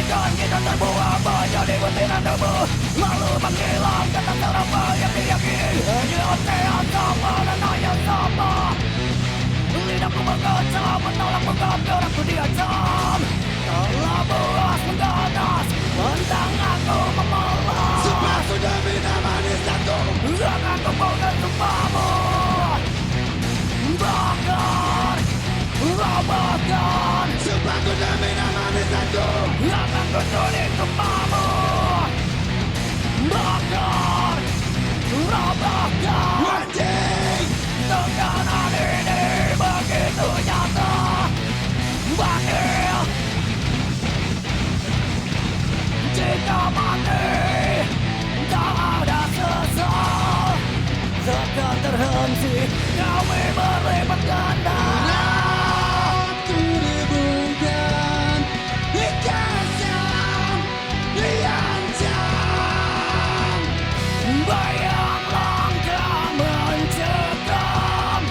Biarkan kita terbuang menjadi butiran debu, lalu menghilang kata terapa yang diyakini. Nyawa sama dan hanya sama. Lidahku mengecam, menolak mengambil aku diancam. Telah puas mengganas, tentang aku memelas. Sumpah sudah minum manis satu. Akan kumpulkan sumpahmu. Bakar, robahkan. Sumpah sudah minum manis satu. Akan kuculik sumpahmu. Bakar, robahkan. Anjing. Tekanan ini begitu nyata. Bakil, jika mati tak ada sesal. Takkan terhenti kami berlipat ganda. Aku dibungkam, dikasam, diancam. Bayang langkah mencekam,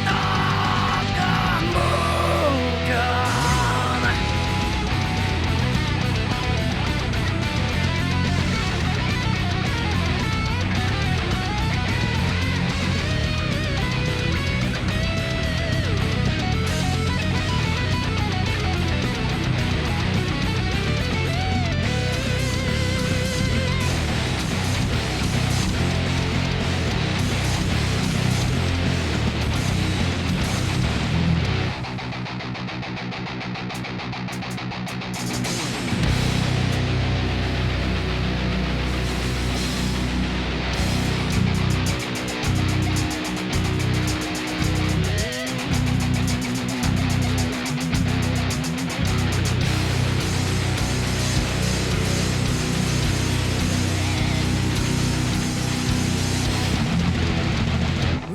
takkan bukan.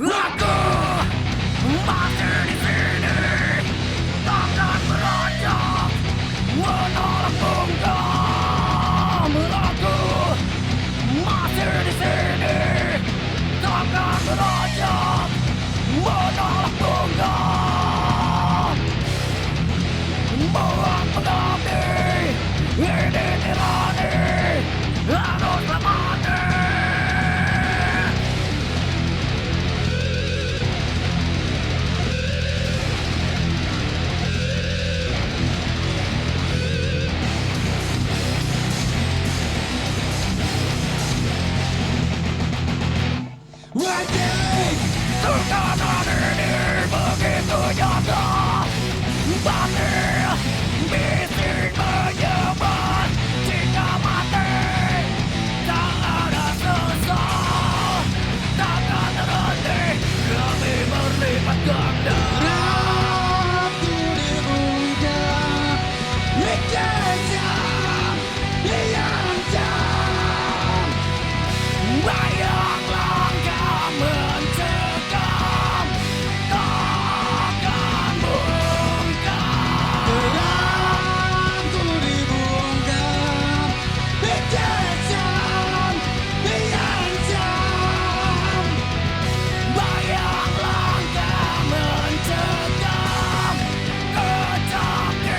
Aku masih di sini, takkan beranjak menolak bungkam. Aku masih di sini, takkan beranjak menolak bungkam. Buat mengabdi, ini tirani, haruslah mati. Anjing. Tekanan ini begitu nyata. Batin bising menyebar. Jika mati tak ada sesal. Takkan terhenti kami berlipat ganda. Aku dibungkam, dikasam, diancam. Bayang langkah mencekam, takkan bungkam. Aku dibungkam, dikasam, diancam. Bayang langkah mencekam, kecakiran.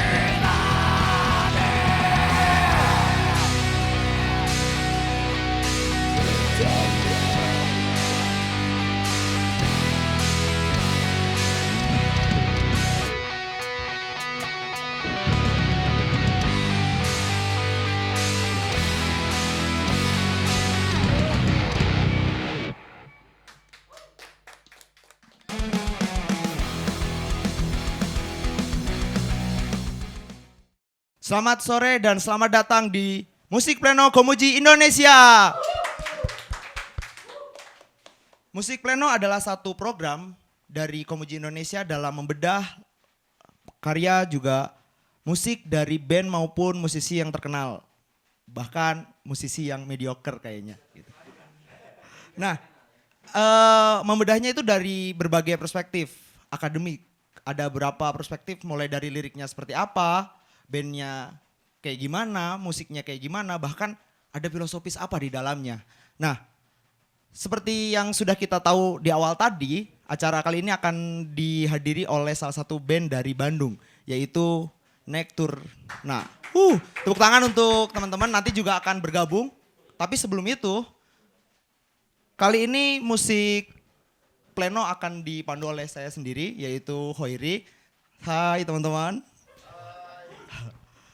Selamat sore dan selamat datang di Musik Pleno Komuji Indonesia. Musik Pleno adalah satu program dari Komuji Indonesia dalam membedah karya juga musik dari band maupun musisi yang terkenal. Bahkan musisi yang mediocre kayaknya. Gitu. Nah, membedahnya itu dari berbagai perspektif akademik. Ada berapa perspektif mulai dari liriknya seperti apa, bandnya kayak gimana, musiknya kayak gimana, bahkan ada filosofis apa di dalamnya. Nah, seperti yang sudah kita tahu di awal tadi, acara kali ini akan dihadiri oleh salah satu band dari Bandung, yaitu Nektur. Nah, tepuk tangan untuk teman-teman nanti juga akan bergabung. Tapi sebelum itu, kali ini musik pleno akan dipandu oleh saya sendiri, yaitu Hoiri. Hai teman-teman.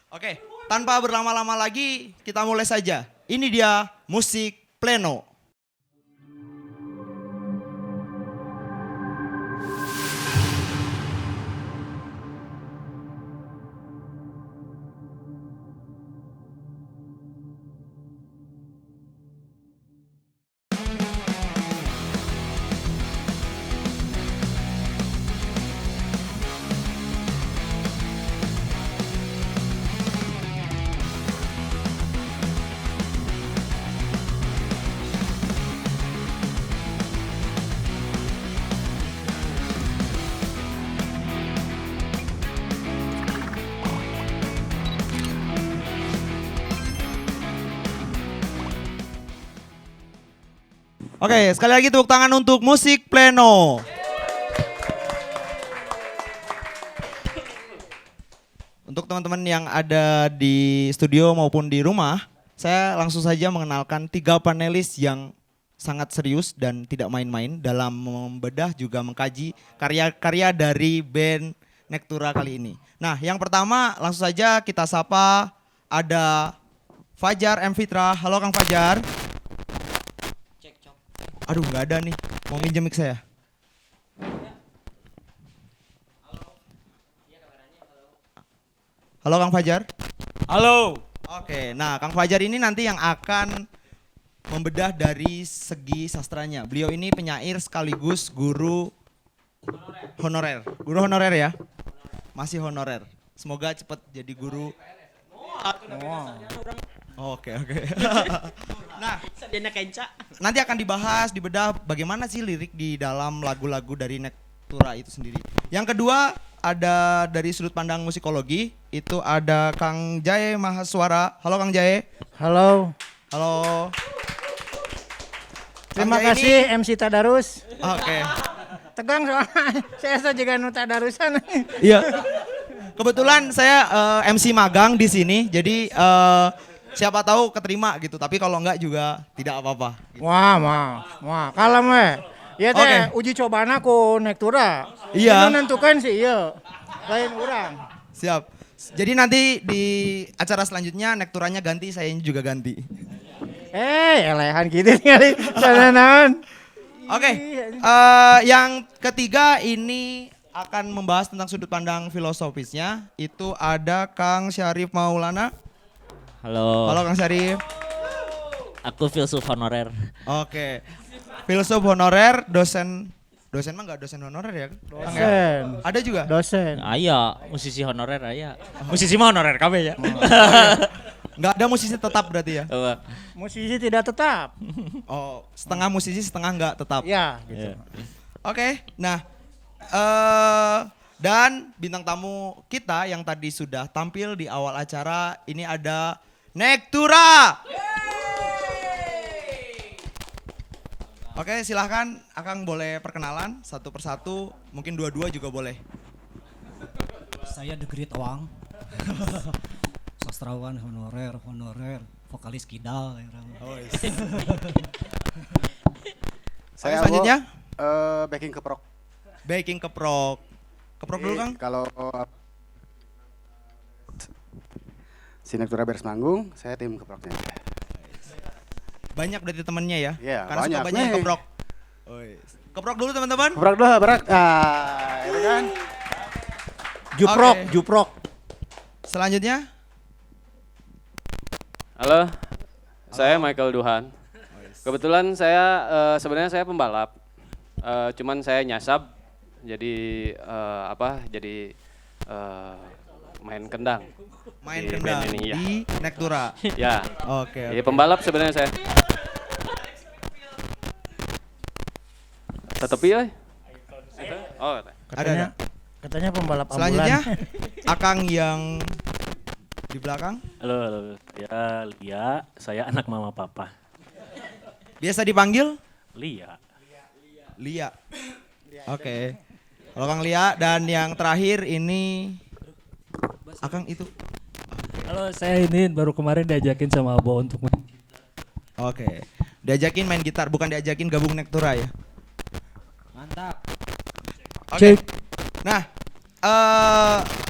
Oke, tanpa berlama-lama lagi, kita mulai saja. Ini dia musik pleno. Oke, sekali lagi tepuk tangan untuk musik pleno. Untuk teman-teman yang ada di studio maupun di rumah, saya langsung saja mengenalkan 3 panelis yang sangat serius dan tidak main-main dalam membedah juga mengkaji karya-karya dari band Nektura kali ini. Nah, yang pertama langsung saja kita sapa ada Fajar M. Fitra. Halo Kang Fajar. Aduh nggak ada nih, mau minjem mic saya. Halo Kang Fajar. Halo. Oke, nah Kang Fajar ini nanti yang akan membedah dari segi sastranya. Beliau ini penyair sekaligus guru honorer. Guru honorer ya? Masih honorer. Semoga cepat jadi guru. Oke. Nah, nanti akan dibahas, dibedah bagaimana sih lirik di dalam lagu-lagu dari Nektura itu sendiri. Yang kedua ada dari sudut pandang musikologi, itu ada Kang Jae Mahaswara. Halo Kang Jae. Halo. Halo. Terima Kang Jae kasih MC Tadarus. Oke. Tegang soalnya saya juga nu Tadarusan. Iya. Kebetulan saya MC magang di sini, jadi siapa tahu keterima gitu. Tapi kalau enggak juga tidak apa-apa. Gitu. Wah, kalem we. Ya teh uji cobana ku Nektura. Iya. Itu nentukan sih iya. Lain orang. Siap. Jadi nanti di acara selanjutnya Nekturanya ganti, saya juga ganti. Elehan gitu nih. Sananan. Oke. Yang ketiga ini akan membahas tentang sudut pandang filosofisnya. Itu ada Kang Syarif Maulana. Halo. Halo Kang Syarif. Aku filsuf honorer. Oke. Filsuf honorer, dosen mah enggak dosen honorer ya? Kang, ya? Dosen. Ada juga? Dosen. Aya, musisi honorer aya. Musisi mah honorer kabeh ya. Enggak ada musisi tetap berarti ya? Musisi tidak tetap. Oh, setengah musisi, setengah enggak tetap. Ya, gitu. Oke. Nah, dan bintang tamu kita yang tadi sudah tampil di awal acara ini ada Nektura. Oke, silahkan Akang boleh perkenalan satu persatu, mungkin dua-dua juga boleh. Saya The Great Wang. Sastrawan honorer, vokalis kidal. Saya selanjutnya backing keprok. backing keprok. Keprok dulu Kang. Kalau si Nektura beres manggung, saya tim keproknya. Banyak berarti temennya ya? Iya, Karena banyak suka banyak yang nih. keprok. Keprok dulu teman-teman. Keprok dulu, berak. Itu kan. Juprok, Oke. juprok. Selanjutnya Halo, saya Michael Duhan. Kebetulan saya sebenarnya saya pembalap, cuman saya nyasab, jadi Jadi main kendang. main Di kendang band ini, ya. di Nektura. Ya, Oke. jadi pembalap sebenarnya saya. Tetep ya? Oh, Ada. Katanya pembalap ambulan. Selanjutnya Akang yang di belakang. Halo, ya Lia, saya anak mama papa. Biasa dipanggil Lia. Lia. Oke. Kalau Kang Lia dan yang terakhir ini Akang itu. Halo, saya ini baru kemarin diajakin sama Abo untuk Oke. Diajakin main gitar, bukan diajakin gabung Nektura ya. Mantap. Oke. Nah,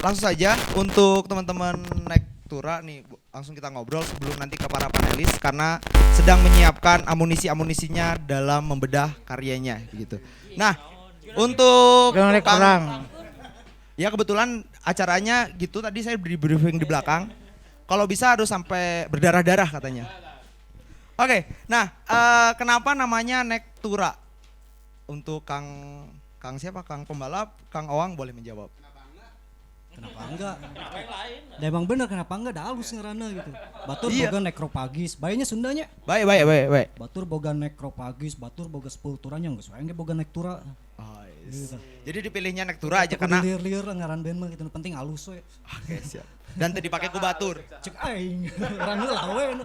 langsung saja untuk teman-teman Nektura nih, langsung kita ngobrol sebelum nanti ke para panelis karena sedang menyiapkan amunisinya dalam membedah karyanya gitu. Nah, untuk Jangan naik perang. Ya kebetulan acaranya gitu tadi saya di briefing di belakang. Kalau bisa harus sampai berdarah-darah katanya. Oke, nah kenapa namanya Nektura? Untuk Kang siapa? Kang pembalap, Kang Owang boleh menjawab. Kenapa enggak? Dah emang bener kenapa enggak? Dah halus ngerana gitu. Batur Iya. boga nekropagis. Bayanya Sundanya. Baik. Batur boga nekropagis, batur boga sepulturanya geus wae ge boga nektura. Oh, Gitu. jadi dipilihnya Nektura aja karena liar-liar ngaran band mah gitu. Nu penting halus we. Oke, siap. Dan tadi dipakai ku batur. Cek aing. Urang heula we.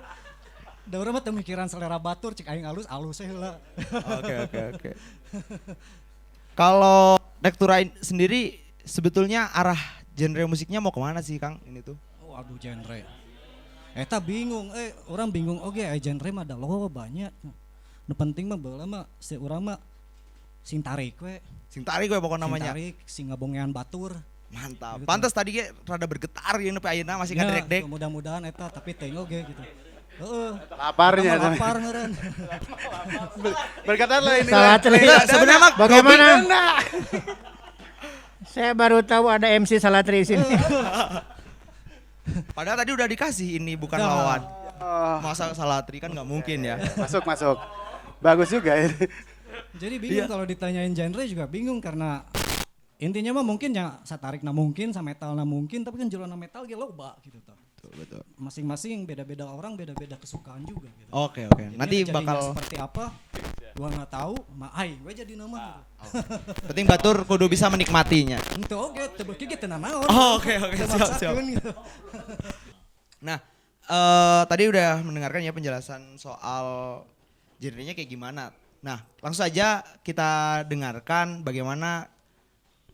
Da urang mah teu mikiran selera batur, cek aing halus we heula. Oke. Kalau Nektura sendiri sebetulnya arah genre musiknya mau kemana sih Kang ini tuh? Waduh genre. Eta bingung, orang bingung oge genre mah da loh banyak. Nu penting mah baheula mah si urang mah sing tarik we. Sing tarik gue pokoknya namanya. Sing tarik, sing ngabongean batur. Mantap. Gitu. Pantas tadi ge rada bergetar ya nepi ayeuna masih ngadrek-dek. Mudah-mudahan eta tapi tengok ge gitu. Heeh. Laparnya. Lapar ngeureun. Berkata lain. Salah tri. Sebenarnya mah Bagaimana? Saya baru tahu ada MC Salatri sini. padahal tadi udah dikasih ini bukan Dah. lawan. Oh, Masa Salatri kan nggak mungkin ya. masuk. Bagus juga ya. Jadi bingung Iya. kalau ditanyain genre juga bingung karena intinya mah mungkin ya satarik na mungkin, sa metal na mungkin, tapi kan jelana metal ge loba gitu tuh. Betul. Masing-masing beda-beda orang, beda-beda kesukaan juga gitu. Oke. Jadinya Nanti jadinya bakal seperti apa? Gua nggak tahu, mah aing we jadi nama. penting batur kudu bisa menikmatinya. Gitu oke, teu beuki ge teu nanaon. Oh, oke, Teu siap. maksakeun gitu. Nah, tadi udah mendengarkan ya penjelasan soal genrenya kayak gimana. Nah, langsung saja kita dengarkan bagaimana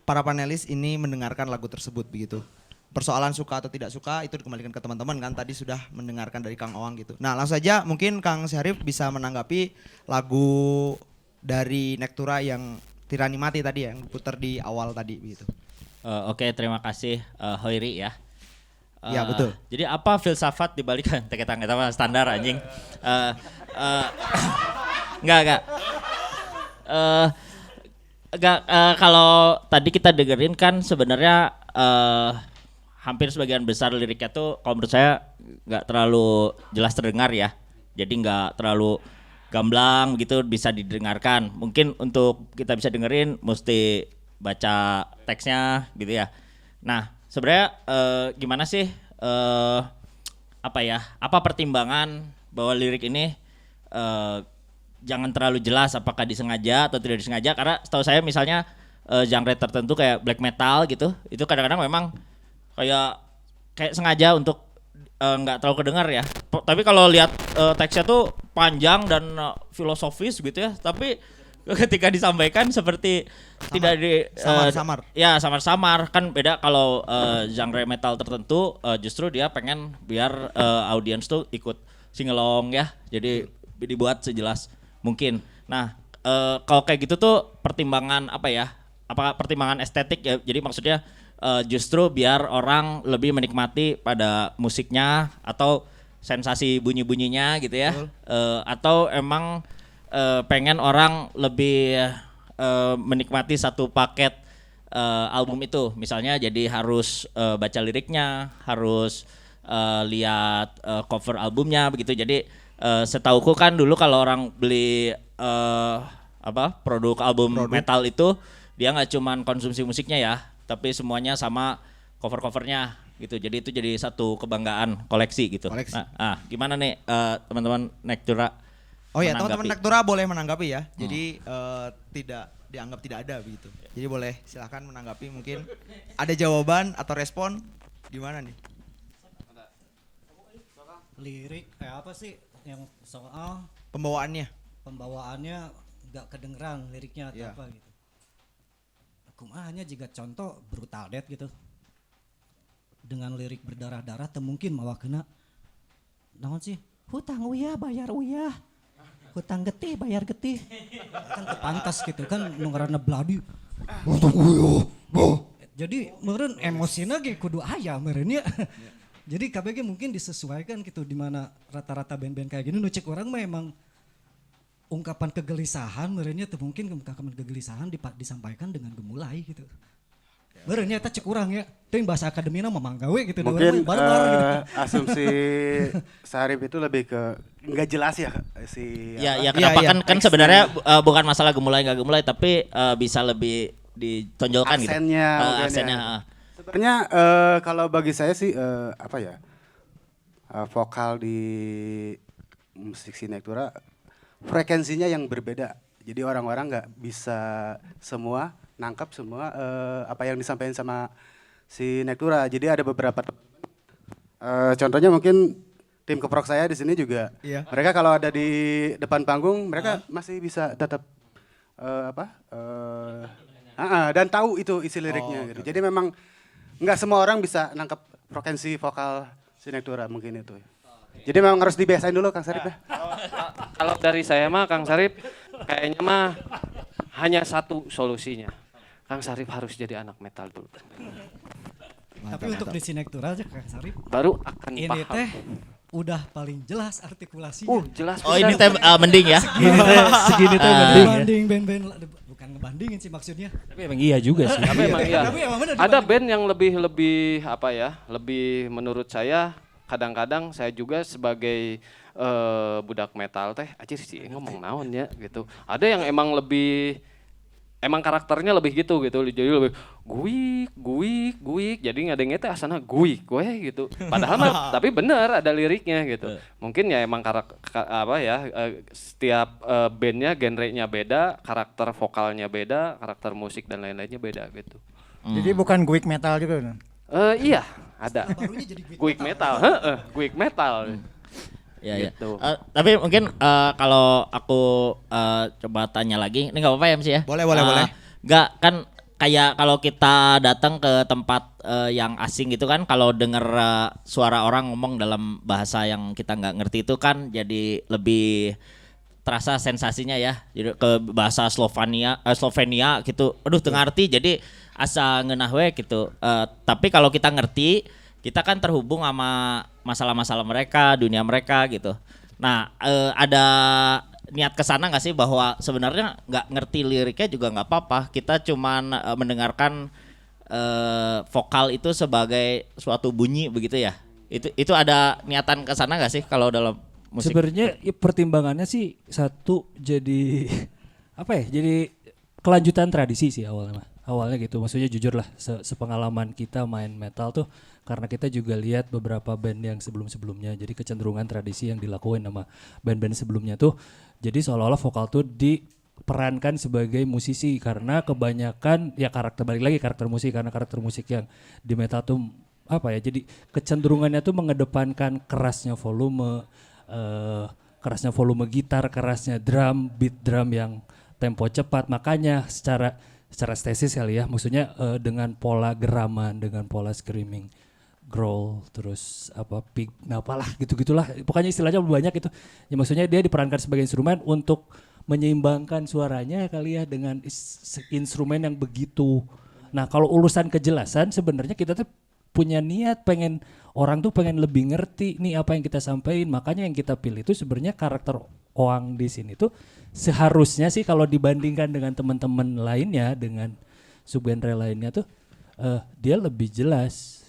para panelis ini mendengarkan lagu tersebut begitu. Persoalan suka atau tidak suka itu dikembalikan ke teman-teman kan tadi sudah mendengarkan dari Kang Owang gitu. Nah, langsung saja mungkin Kang Syarif bisa menanggapi lagu dari Nektura yang Tirani Mati tadi yang putar di awal tadi begitu. Oke, terima kasih Hoiri ya. Ya, betul. Jadi apa filsafat dibalik kita mah standar anjing. Enggak. Kalau tadi kita dengerin kan sebenarnya hampir sebagian besar liriknya tuh kalau menurut saya nggak terlalu jelas terdengar ya. Jadi nggak terlalu gamblang gitu bisa didengarkan. Mungkin untuk kita bisa dengerin mesti baca teksnya gitu ya. Nah sebenarnya gimana sih apa pertimbangan bahwa lirik ini jangan terlalu jelas apakah disengaja atau tidak disengaja karena setahu saya misalnya genre tertentu kayak black metal gitu itu kadang-kadang memang kayak sengaja untuk nggak terlalu kedengar ya. Tapi kalau lihat teksnya tuh panjang dan filosofis gitu ya. Tapi ketika disampaikan seperti tidak di Samar-samar. Ya samar-samar kan beda kalau genre metal tertentu justru dia pengen biar audiens tuh ikut singelong ya. Jadi dibuat sejelas mungkin. Nah kalau kayak gitu tuh pertimbangan apa pertimbangan estetik ya. Jadi maksudnya justru biar orang lebih menikmati pada musiknya atau sensasi bunyi-bunyinya gitu ya. Atau emang pengen orang lebih menikmati satu paket album itu. Misalnya jadi harus baca liriknya, harus lihat cover albumnya begitu. Jadi setauku kan dulu kalau orang beli produk album metal itu dia nggak cuman konsumsi musiknya ya, tapi semuanya sama cover-covernya gitu. Jadi itu jadi satu kebanggaan koleksi gitu. Koleksi. Nah, gimana nih teman-teman Nektura? Oh ya, teman-teman menanggapi? Nektura boleh menanggapi ya. Jadi tidak dianggap tidak ada begitu. Jadi boleh silahkan menanggapi mungkin ada jawaban atau respon gimana nih? Lirik kayak apa sih yang soal Pembawaannya. pembawaannya nggak kedengeran liriknya atau Iya. apa gitu. Kumahnya juga contoh brutal death gitu. dengan lirik berdarah-darah teu mungkin mawa kena naon sih hutang uyah bayar uyah hutang getih bayar getih kan terpantas gitu kan nu ngaranna Bladi hutang uyah jadi meureun emosina ge kudu aya meureun ya jadi KBG mungkin disesuaikan gitu di mana rata-rata band-band kayak gini nu cek orang mah emang ungkapan kegelisahan meureunnya teu mungkin ungkapan kegelisahan disampaikan dengan gemulai gitu. Meureunnya eta cek urang ya, teuing bahasa akademina mah manggawe gitu Mungkin barbar gitu. asumsi Sarip itu lebih ke nggak jelas ya si Ya apa? kenapa Iya, kan sebenarnya bukan masalah gemulai nggak gemulai tapi bisa lebih ditonjolkan gitu. Aksennya mungkin ya. Aksennya. Sebenarnya kalau bagi saya sih apa ya vokal di musik sinektura frekuensinya yang berbeda. Jadi orang-orang nggak bisa semua nangkap semua apa yang disampaikan sama si Nektura. Jadi ada beberapa contohnya mungkin tim keprok saya di sini juga. Iya. Mereka kalau ada di depan panggung mereka masih bisa tetap dan tahu itu isi liriknya gitu. Jadi memang nggak semua orang bisa nangkap frekuensi vokal si Nektura mungkin itu. Jadi memang harus dibiasain dulu Kang Sarip ya. Kalau dari saya mah Kang Sarip kayaknya mah hanya satu solusinya. Kang Sarip harus jadi anak metal dulu. Tapi untuk di Sinektura aja Kang Sarip. Baru akan Ini paham. teh udah paling jelas artikulasinya. Jelas Oh pisan. ini teh mending ya. Segini teh mending ya. dibanding band-band bukan ngebandingin sih maksudnya. Tapi emang iya juga sih. Tapi emang iya. Tapi emang bener Ada dibanding. band yang lebih apa ya? Lebih menurut saya kadang-kadang saya juga sebagai budak metal teh anjir sih ngomong naon ya gitu. Ada yang emang karakternya lebih gitu jadi lebih guik jadi ngadengnya teh asana guik gue gitu padahal mah tapi bener ada liriknya gitu mungkin ya emang setiap bandnya genrenya beda karakter vokalnya beda karakter musik dan lain-lainnya beda gitu. Jadi bukan guik metal juga. Iya ada Barunya jadi guik metal guik metal. Ya, Gitu. tapi mungkin kalau aku coba tanya lagi, ini nggak apa-apa ya MC ya? Boleh. Nggak kan kayak kalau kita datang ke tempat yang asing gitu kan, kalau denger suara orang ngomong dalam bahasa yang kita nggak ngerti itu kan jadi lebih terasa sensasinya ya. Jadi ke bahasa Slovenia gitu, aduh tengah arti jadi asa ngeunah we gitu. Tapi kalau kita ngerti kita kan terhubung sama masalah-masalah mereka, dunia mereka gitu. Nah, ada niat kesana nggak sih bahwa sebenarnya nggak ngerti liriknya juga nggak apa-apa. Kita cuman mendengarkan vokal itu sebagai suatu bunyi begitu ya. Itu ada niatan kesana nggak sih kalau dalam musik? Sebenarnya ya, pertimbangannya sih satu jadi apa ya? Jadi kelanjutan tradisi sih awalnya. Awalnya gitu, maksudnya jujur lah sepengalaman kita main metal tuh karena kita juga lihat beberapa band yang sebelum-sebelumnya, jadi kecenderungan tradisi yang dilakuin sama band-band sebelumnya tuh jadi seolah-olah vokal tuh diperankan sebagai musisi karena kebanyakan ya karakter musik karena karakter musik yang di metal tuh apa ya, jadi kecenderungannya tuh mengedepankan kerasnya volume gitar, kerasnya drum, beat drum yang tempo cepat, makanya secara estetis kali ya, maksudnya dengan pola geraman, dengan pola screaming, growl, terus pick, apalah gitu-gitulah, pokoknya istilahnya banyak itu. Ya maksudnya dia diperankan sebagai instrumen untuk menyeimbangkan suaranya kali ya dengan instrumen yang begitu. Nah kalau urusan kejelasan sebenarnya kita tuh punya niat orang tuh pengen lebih ngerti nih apa yang kita sampaikan, makanya yang kita pilih itu sebenarnya karakter Oang di sini tuh seharusnya sih kalau dibandingkan dengan teman-teman lainnya, dengan subgenre lainnya tuh dia lebih jelas.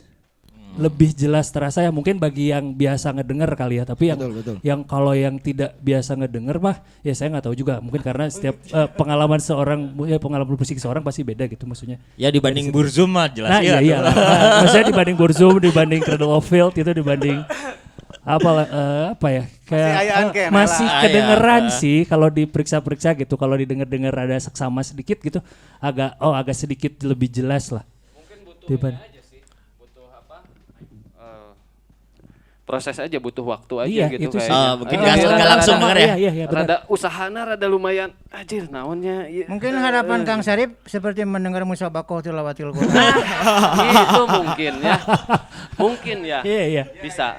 Lebih jelas terasa ya, mungkin bagi yang biasa ngedenger kali ya, tapi yang kalau yang tidak biasa ngedenger mah ya saya nggak tahu juga, mungkin karena setiap pengalaman musik seorang pasti beda gitu maksudnya. Ya dibanding Burzum mah jelas. Nah iya. Maksudnya dibanding Burzum, dibanding Cradle of Filth itu, dibanding apa ya kayak masih kedengeran sih kalau diperiksa-periksa gitu, kalau didengar-dengar ada seksama sedikit gitu agak sedikit lebih jelas lah. Mungkin butuh aja sih, butuh proses aja, butuh waktu aja iya, gitu itu kayaknya. Mungkin nggak langsung denger ya. Iya, benar. Rada usahana rada lumayan anjir naonnya. Iya. Mungkin harapan Kang Sarip seperti mendengar musabakoh tilawatil Quran. Itu mungkin ya. Mungkin ya. Iya. Bisa.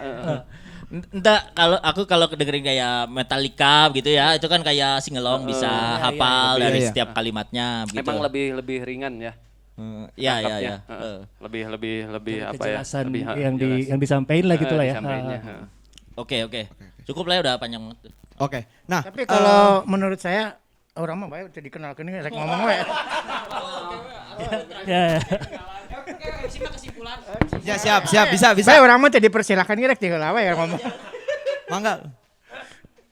Entah kalau dengerin kayak Metallica gitu ya, itu kan kayak singelong bisa hafal dari Iya. setiap kalimatnya gitu. Emang lebih ringan ya. Iya. Tangkapnya. Lebih apa ya? Kejelasan Lebih yang yang disampaikan lah gitu lah ya. disampaikannya, Oke. Cukup lah ya, udah panjang banget. Oke. Nah, Tapi kalau menurut saya orang mah bae udah dikenalkeun rek ngomong we. Ya. ya siap, bisa. Bae orang mah teh dipersilakan rek tinggal we ngomong. Mangga.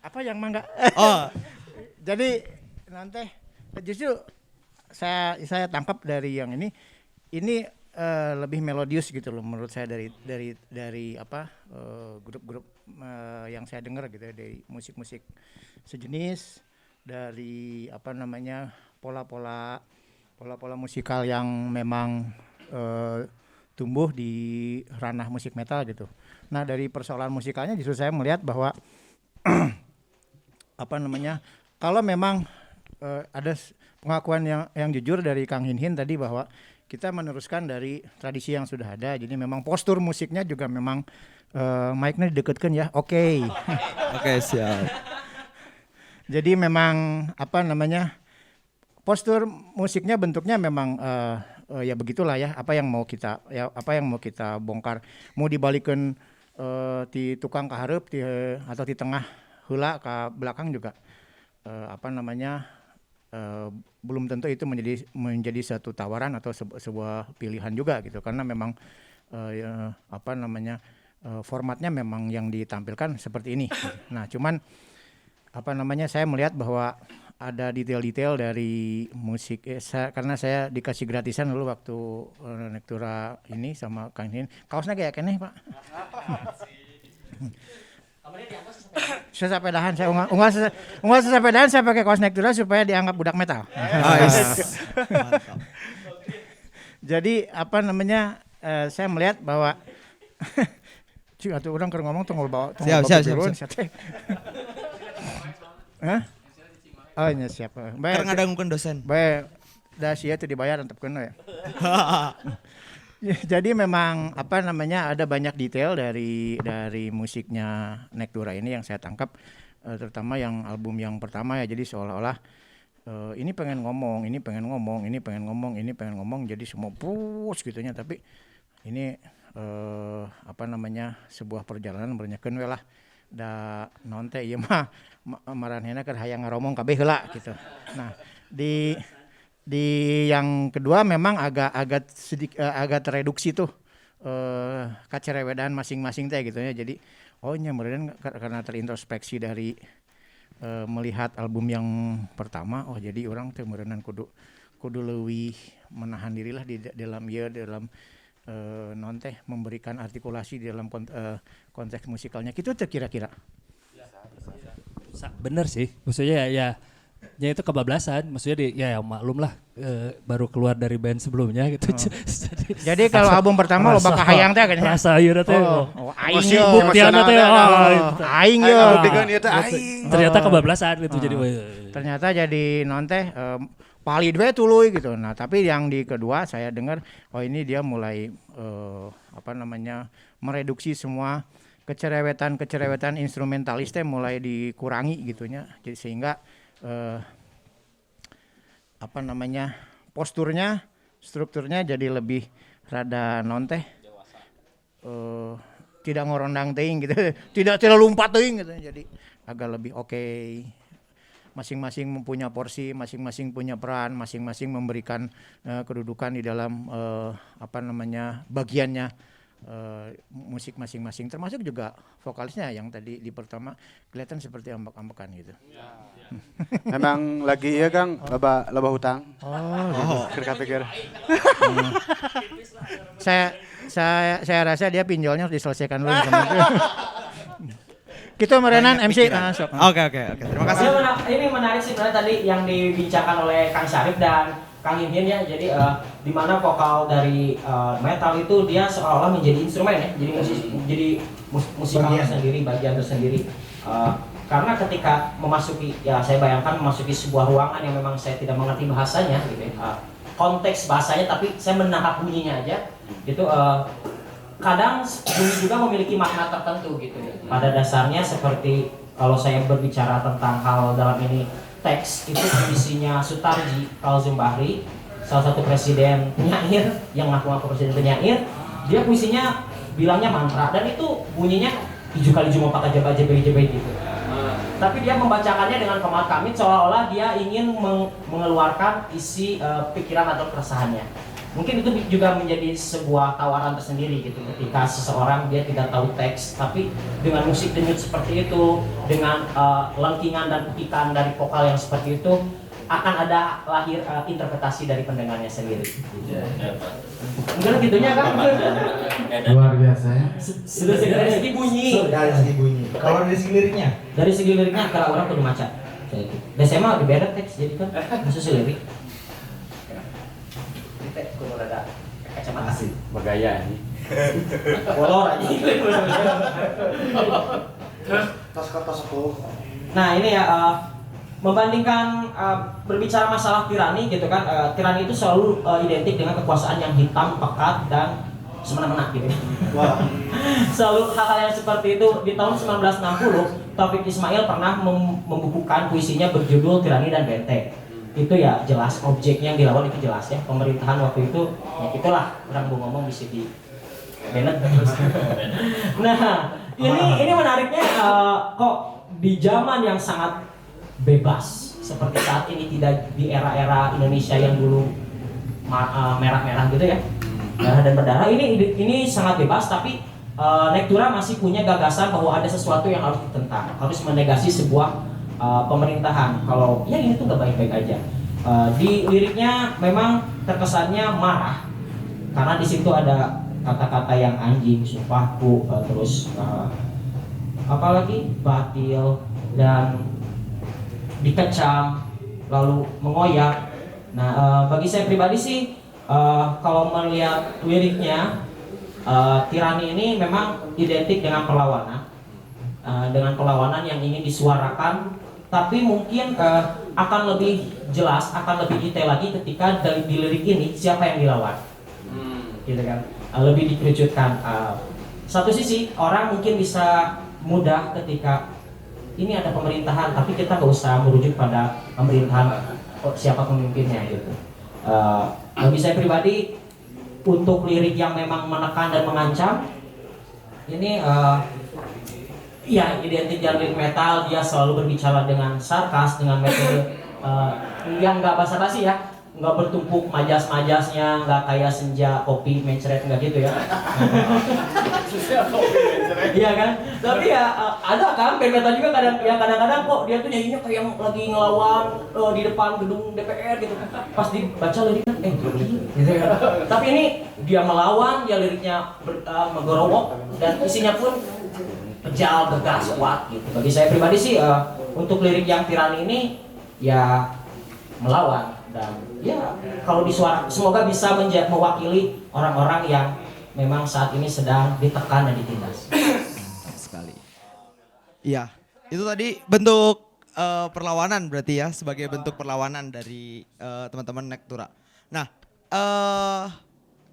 Apa yang mangga? Oh, Jadi nanti justru saya tangkap dari yang ini lebih melodius gitu loh menurut saya dari apa grup-grup yang saya dengar gitu ya, dari musik-musik sejenis, dari apa namanya pola-pola musikal yang memang tumbuh di ranah musik metal gitu. Nah dari persoalan musikalnya justru saya melihat bahwa apa namanya kalau memang ada pengakuan yang jujur dari Kang Hinhin tadi bahwa kita meneruskan dari tradisi yang sudah ada, jadi memang postur musiknya juga memang mic-nya didekatkan ya, oke. oke, siap. Jadi memang apa namanya postur musiknya bentuknya memang ya begitulah ya, apa yang mau kita bongkar, mau dibalikin di tukang ka hareup atau di tengah heula ke belakang juga apa namanya belum tentu itu menjadi satu tawaran atau sebuah pilihan juga gitu, karena memang apa namanya formatnya memang yang ditampilkan seperti ini. Nah cuman apa namanya saya melihat bahwa ada detail-detail dari musik karena saya dikasih gratisan dulu waktu nektura ini sama Kang Hin. Kaosnya kayak keneh Pak. Sesapedahan saya unggah sesapedahan saya pakai kaos nektura supaya dianggap budak metal. Jadi apa namanya saya melihat bahwa atuh orang keur ngomong tong bawa Siap. Hah? Oh iya siap. Keur ngadangukeun dosen. Bae da sia teu dibayar antepkeun we. Jadi memang apa namanya ada banyak detail dari musiknya Nektura ini yang saya tangkap, terutama yang album yang pertama ya, jadi seolah-olah ini pengen ngomong, jadi semua push gitunya, tapi ini apa namanya sebuah perjalanan bernyakeun we lah da naon teh ieu mah maranehna keur hayang ngaromong kabeh heula gitu. Nah, di yang kedua memang agak tereduksi tuh kacerewedan masing-masing teh gitu ya. Jadi nya meureun karena terintrospeksi dari melihat album yang pertama, jadi orang teh meureunnan kudu leuwih menahan dirilah di dalam non teh memberikan artikulasi di dalam konteks musikalnya. Gitu teh kira-kira. Bener sih, maksudnya ya itu kebablasan, maksudnya ya maklum lah baru keluar dari band sebelumnya gitu. Jadi kalau album pertama lo bakal hayang teh kan ya. Rasa ayeuna teh. Aing yo. Buktiana teh aing yo. Ternyata kebablasan gitu jadi. Ternyata jadi non teh palid we tuluy gitu. Nah, tapi yang di kedua saya dengar ini dia mulai apa namanya mereduksi semua kecerewetan instrumentalis teh mulai dikurangi gitunya. Jadi sehingga apa namanya posturnya, strukturnya jadi lebih rada non teh tidak ngorondang teuing gitu, tidak lompat teuing gitu, jadi agak lebih oke. Masing-masing mempunyai porsi, masing-masing punya peran, masing-masing memberikan kedudukan di dalam apa namanya bagiannya musik masing-masing, termasuk juga vokalisnya yang tadi di pertama kelihatan seperti ambak-ambakan gitu. Memang lagi ya Kang, loba hutang. Pikir. Saya rasa dia pinjolnya harus diselesaikan dulu. Kita merenan MC. Oke. Terima kasih. Ini menarik sih sebenarnya tadi yang dibincangkan oleh Kang Syarif dan Kang Hinhin ya. Jadi di mana vokal dari metal itu dia seolah-olah menjadi instrumen ya. Jadi musikalnya sendiri, bagian tersendiri. Karena ketika memasuki, ya saya bayangkan memasuki sebuah ruangan yang memang saya tidak mengerti bahasanya gitu ya. Konteks bahasanya tapi saya menangkap bunyinya aja. Itu kadang bunyi juga memiliki makna tertentu gitu. Pada dasarnya seperti kalau saya berbicara tentang hal dalam ini teks itu puisinya Sutarji Kazim Bahri, salah satu presiden penyair yang ngaku-ngaku presiden penyair. Dia puisinya bilangnya mantra dan itu bunyinya 7 kali Juma 4 jebay gitu. Tapi dia membacakannya dengan komat kamit seolah-olah dia ingin mengeluarkan isi pikiran atau keresahannya. Mungkin itu juga menjadi sebuah tawaran tersendiri gitu ketika seseorang dia tidak tahu teks tapi dengan musik denyut seperti itu, dengan lengkingan dan petikan dari vokal yang seperti itu akan ada lahir interpretasi dari pendengarnya sendiri. Mungkin gitunya kan? Luar biasa ya. Sudah dari segi bunyi. Dari segi bunyi. Kalau dari segi liriknya? Dari segi liriknya kalau orang kudu maca. Dan saya mah di beda teks jadi kan khusus lirik. Teks kudu rada kacamata sih. Bergaya nih. Kolor aja. Nah ini ya membandingkan berbicara masalah tirani gitu kan, tirani itu selalu identik dengan kekuasaan yang hitam, pekat dan semena-mena gitu. Wow. Selalu hal-hal yang seperti itu. Di tahun 1960 Taufik Ismail pernah membukukan puisinya berjudul Tirani dan Benteng. Itu ya jelas objeknya yang dilawan itu jelas ya pemerintahan waktu itu ya itulah orang mau ngomong bisa di Bennett. Nah ini menariknya kok di zaman yang sangat bebas seperti saat ini, tidak di era-era Indonesia yang dulu merah-merah gitu ya, merah dan berdarah, ini sangat bebas tapi Nektura masih punya gagasan bahwa ada sesuatu yang harus ditentang, harus menegasi sebuah pemerintahan kalau ya ini tuh gak baik-baik aja. Di liriknya memang terkesannya marah karena di situ ada kata-kata yang anjing, sumpahku, terus apalagi batil dan dikecam, lalu mengoyak. Nah, bagi saya pribadi sih, kalau melihat liriknya, tirani ini memang identik dengan perlawanan yang ingin disuarakan, tapi mungkin akan lebih jelas, akan lebih detail lagi ketika di lirik ini siapa yang dilawan, gitu kan? Lebih dikerucutkan. Satu sisi orang mungkin bisa mudah ketika ini ada pemerintahan, tapi kita nggak usah merujuk pada pemerintahan siapa pemimpinnya gitu. Bagi saya pribadi, untuk lirik yang memang menekan dan mengancam, ini ya identik dengan lirik metal, dia selalu berbicara dengan sarkas, dengan metode yang nggak basa-basi ya, nggak bertumpuk majas-majasnya, nggak kayak senja kopi mencret, nggak gitu ya. Iya kan? Tapi ya ada kan band metal juga kadang-kadang kok dia tuh nyanyinya kayak yang lagi ngelawan di depan gedung DPR gitu. Pas dibaca liriknya gitu ya. Tapi ini dia melawan, dia liriknya menggorowok dan isinya pun pejal, tegas, kuat gitu. Bagi saya pribadi sih untuk lirik yang tirani ini ya melawan dan ya kalau disuara semoga bisa mewakili orang-orang yang memang saat ini sedang ditekan dan ditindas. Sekali. Iya, itu tadi bentuk perlawanan berarti ya, sebagai bentuk perlawanan dari teman-teman Nektura. Nah,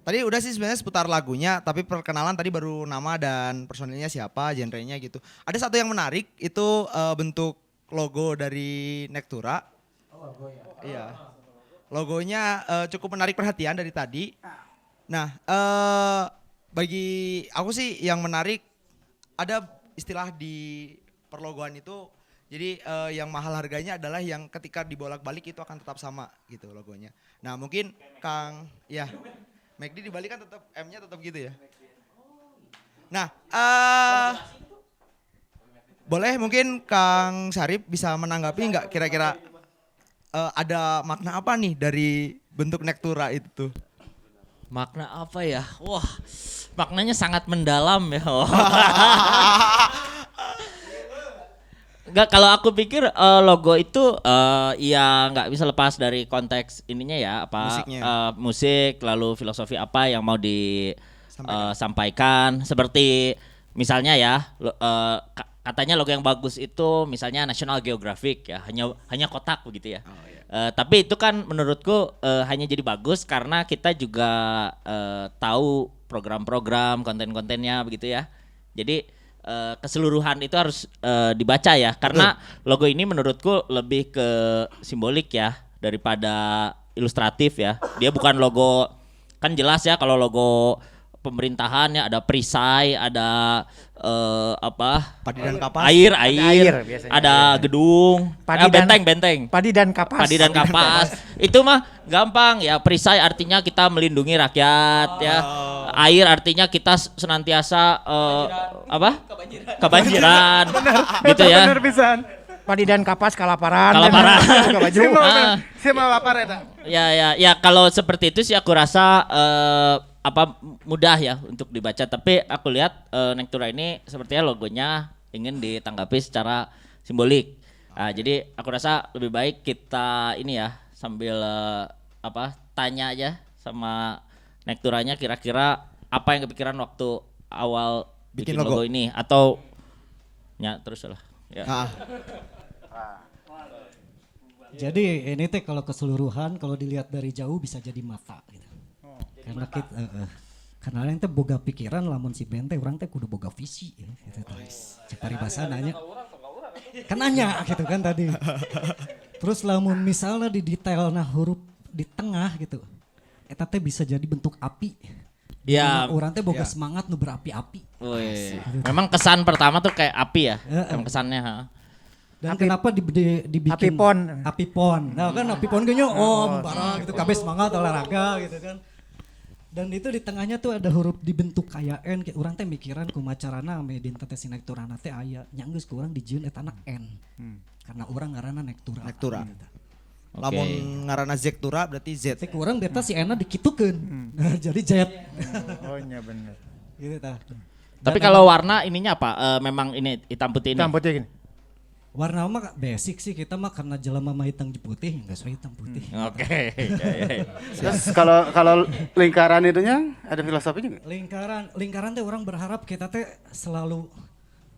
tadi udah sih sebenarnya seputar lagunya, tapi perkenalan tadi baru nama dan personilnya siapa, genrenya gitu. Ada satu yang menarik, itu bentuk logo dari Nektura. Oh, logo ya. Iya. Logonya cukup menarik perhatian dari tadi. Nah, bagi aku sih yang menarik ada istilah di perlogoan itu, jadi yang mahal harganya adalah yang ketika dibolak-balik itu akan tetap sama gitu logonya. Nah mungkin Kang, ya McD dibalik kan tetap M-nya tetap gitu ya. Nah, boleh mungkin Kang Syarif bisa menanggapi nggak kira-kira ada makna apa nih dari bentuk Nektura itu? Makna apa ya? Wah, maknanya sangat mendalam ya. Enggak, kalau aku pikir logo itu ya nggak bisa lepas dari konteks ininya ya, apa musik, lalu filosofi apa yang mau disampaikan. Seperti misalnya ya, katanya logo yang bagus itu misalnya National Geographic ya, hanya kotak begitu ya. Oh, iya. Tapi itu kan menurutku hanya jadi bagus karena kita juga tahu program-program, konten-kontennya begitu ya. Jadi keseluruhan itu harus dibaca ya, karena logo ini menurutku lebih ke simbolik ya daripada ilustratif ya. Dia bukan logo, kan jelas ya kalau logo pemerintahan ya ada perisai, ada Padi dan kapas. air, biasanya. ada gedung, benteng. Padi dan kapas. Padi dan kapas. Itu mah gampang ya. Perisai artinya kita melindungi rakyat ya. Air artinya kita senantiasa Kebanjiran. Gitu ya. Bener pisan. Padi dan kapas kalaparan. Kalaparan. Saya mau lapar eta. Ya kalau seperti itu sih aku rasa mudah ya untuk dibaca, tapi aku lihat Nektura ini sepertinya logonya ingin ditanggapi secara simbolik. Jadi aku rasa lebih baik kita ini ya sambil tanya aja sama Nekturanya kira-kira apa yang kepikiran waktu awal bikin logo ini atau ya terus lah. Ya. Jadi ini teh kalau keseluruhan kalau dilihat dari jauh bisa jadi mata gitu. Karena kita karena yang teh boga pikiran lamun si Ben teh urang teh kudu boga visi ya gitu. Cari bahasa nanya. Kan nanya gitu kan tadi. Terus lamun misalnya di detailna huruf di tengah gitu. Eta teh bisa jadi bentuk api. Ya, urang teh boga semangat nu berapi-api. Memang kesan pertama tuh kayak api ya. Yang kesannya. Dan kenapa dibikin api pon. Nah kan api pon kayaknya membara gitu, kabeh semangat olahraga gitu kan. Dan itu di tengahnya tuh ada huruf dibentuk kayak N, kayak urang teh mikiran kumacarana ame dinten teh Nekturana teh aya nya geus ku urang dijieun eta N. Karena urang ngaranna Nektura. Gitu. Lamun ngaranna Zektura berarti Z. Teh urang beta si N dikitukeun. Nah, jadi Z. Oh iya bener. Gitu tah. Tapi kalau warna ininya apa? Memang ini hitam putih ini. Hitam putih gini. Warna mah basic sih kita mah karena jelema mah hitam putih enggak sesuai hitam putih. Oke. Terus kalau lingkaran itunya ada filosofinya nggak? Lingkaran teh orang berharap kita teh selalu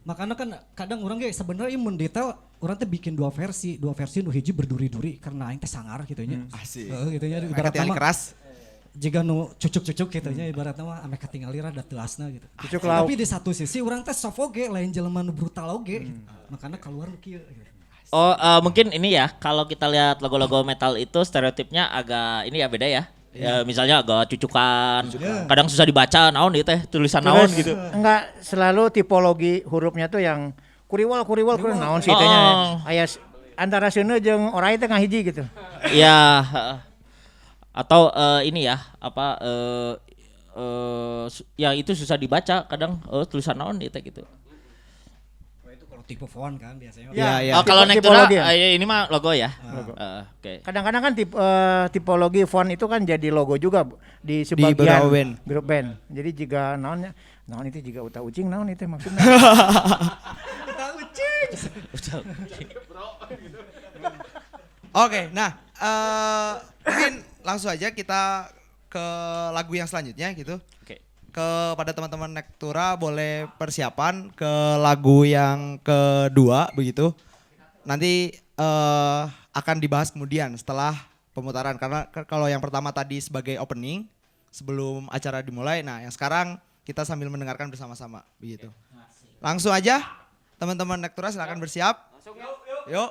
makanya kan kadang orang ge sebenarnya mun detail orang teh bikin dua versi nu hiji berduri-duri karena aing teh sangar gitu nya. Asik. Gitu nya ibaratnya keras. Jika nu cucuk-cucuk gitu nya ibaratnya mah ame katingal lira da teu asna gitu. Cucuk lauk. Tapi di satu sisi orang teh soft oge lain jelema nu brutal oge. Makanya keluar kieu. Mungkin ini ya kalau kita lihat logo-logo metal itu stereotipnya agak ini ya beda ya. Ya, misalnya agak cucukan, kadang susah dibaca, naon itu teh tulisan naon gitu. Enggak selalu tipologi hurufnya tuh yang kuriwal naon sih itunya. Aya antara seuneut jeung orangnya teh ngahiji gitu. Iya, atau ini ya ya itu susah dibaca kadang tulisan naon itu gitu. Tipe font kan biasanya. Ya. Kalau Nektura ini mah logo ya. Oke. Kadang-kadang kan tipologi font itu kan jadi logo juga di sebagian grup band. Jadi jika naon itu juga uta ucing naon itu maksudnya. Uta ucing. Oke, nah mungkin langsung aja kita ke lagu yang selanjutnya gitu. Oke. Kepada teman-teman Nektura boleh persiapan ke lagu yang kedua begitu. Nanti akan dibahas kemudian setelah pemutaran karena kalau yang pertama tadi sebagai opening sebelum acara dimulai. Nah, yang sekarang kita sambil mendengarkan bersama-sama begitu. Langsung aja teman-teman Nektura silakan bersiap. Yuk.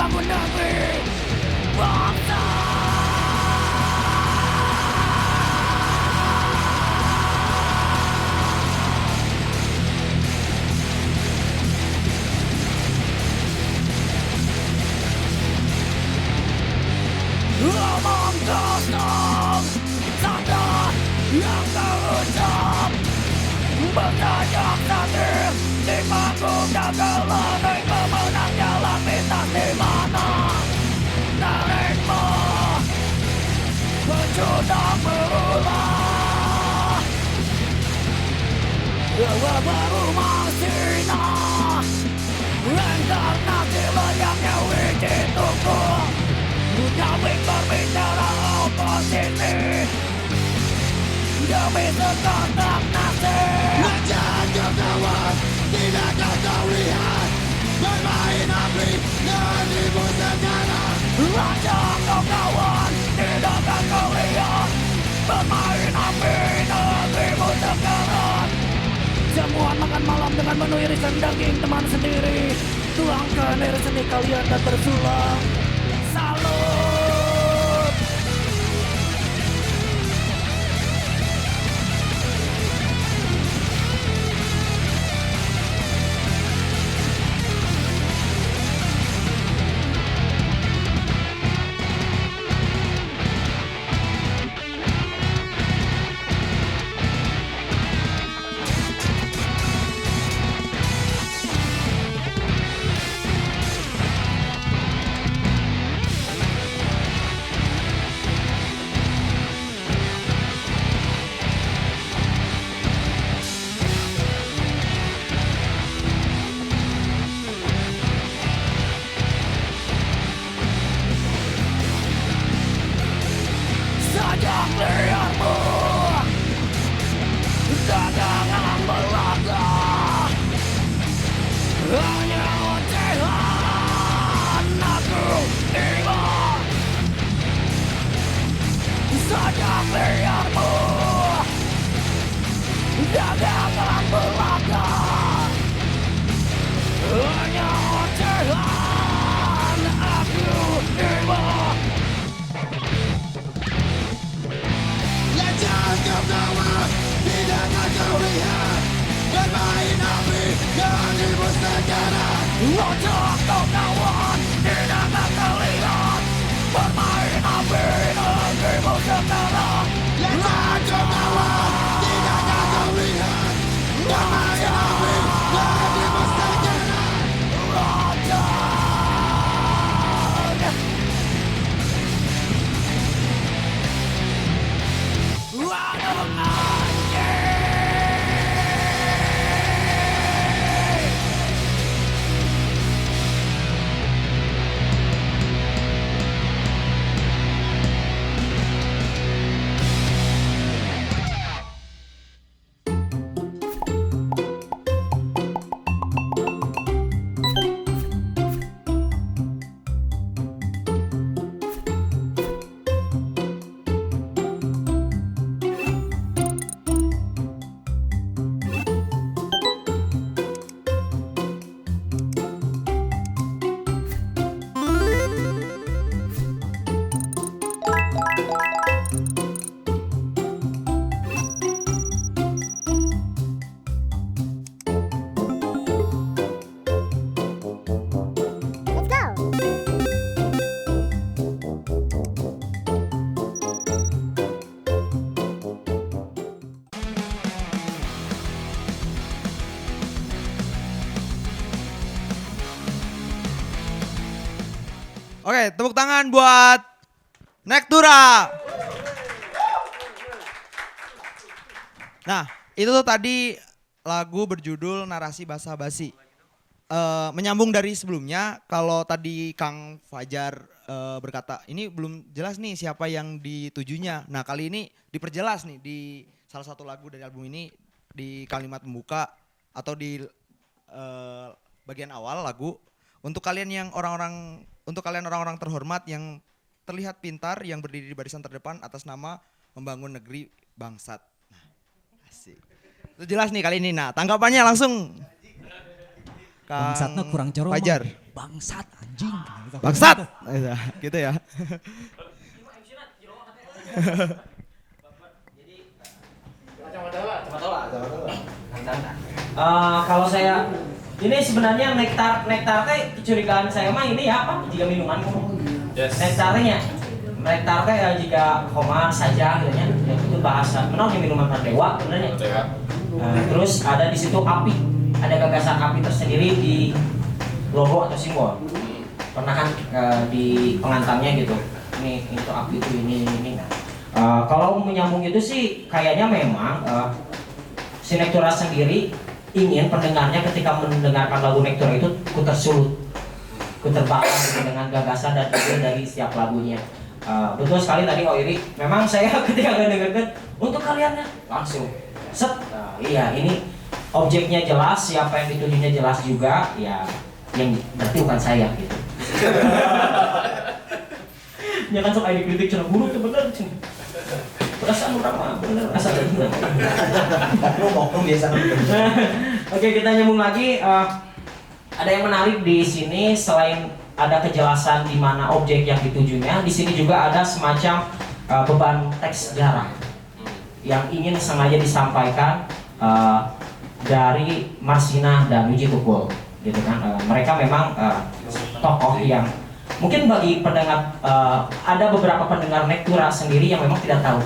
membangun negeri bangsa. Omong kosong, tanda yang terucap, bertajak sakit di panggung dagelan, pemenang jalan pintas di mana tarikmu berjuang berulah. Baru masina, reinkarnasi layaknya wiji tunggu. Kami berbicara oposisi demi sekotong nasi. Menjaga kawan, tidakkah kau lihat bermain api negerimu sekarang? Menjaga kawan, tidakkah kau lihat bermain api negerimu sekarang? Jamuan makan malam dengan menu irisan daging teman sendiri. Tuangkan air seni kalian dan bersulang. Salut. Sajak liarmu, dagangan belaka, hanya ocehan aku tiba. Sajak liarmu, dagangan belaka, hanya ocehan aku tiba. Jaga kawan, tidakkah kau lihat bermain api negerimu sekarang? Jaga kawan, tidakkah kau lihat bermain api negerimu sekarang? Jaga kawan, tidakkah kau lihat bermain api negerimu sekarang? Oke, tepuk tangan buat Nektura. Nah, itu tuh tadi lagu berjudul Narasi Basa-Basi. Menyambung dari sebelumnya, kalau tadi Kang Fajar berkata, ini belum jelas nih siapa yang ditujunya. Nah, kali ini diperjelas nih di salah satu lagu dari album ini, di kalimat pembuka atau di bagian awal lagu. Untuk kalian orang-orang terhormat yang terlihat pintar, yang berdiri di barisan terdepan atas nama membangun negeri bangsat. Nah, asik. Itu jelas nih kali ini. Nah, tanggapannya langsung Kang Bangsatnya kurang jorok. Fajar. bangsat anjing. Bangsat. Gitu ya. Kalau saya ini sebenarnya nektar teh kecurigaan saya mah ini ya apa jika minuman nektarnya teh jika komar saja gitu ya itu bahasa menang minuman perdewa sebenarnya. Terus ada di situ api, ada gagasan api tersendiri di logo atau simbol. Pernah kan di pengantangnya gitu. Ini itu api itu ini. Kalau menyambung itu sih kayaknya memang si Nektura sendiri ingin pendengarnya ketika mendengarkan lagu Nektura itu ku terbakar gitu dengan gagasan dan ide dari setiap lagunya. Betul sekali tadi Oiri, memang saya ketika dengarkan untuk kalian langsung set. Iya ini objeknya jelas, siapa yang ditujunya jelas juga, ya yang berarti bukan saya gitu. Jangan sok aja kritik cara buruk itu bener. Perasaan orang mah bener asal bener. Oknum biasa. Oke, kita nyambung lagi. Ada yang menarik di sini selain ada kejelasan di mana objek yang ditujunya, di sini juga ada semacam beban teks sejarah yang ingin sengaja disampaikan dari Marsina dan Uji Tukul, gitu kan. Mereka memang tokoh yang mungkin bagi pendengar ada beberapa pendengar Nektura sendiri yang memang tidak tahu.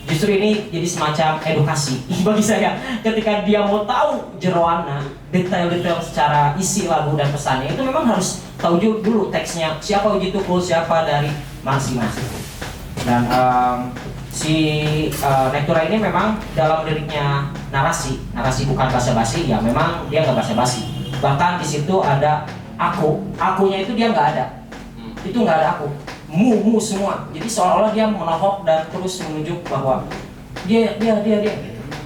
Justru ini jadi semacam edukasi bagi saya ketika dia mau tahu jeroana detail-detail secara isi lagu dan pesannya itu memang harus tahu dulu teksnya siapa Uji Tukul, siapa dari Marsina. Dan si Nektura ini memang dalam liriknya narasi bukan basa-basi, ya memang dia nggak basa-basi. Bahkan di situ ada akunya itu dia nggak ada, itu nggak ada aku, mu semua. Jadi seolah-olah dia menohok dan terus menunjuk bahwa dia.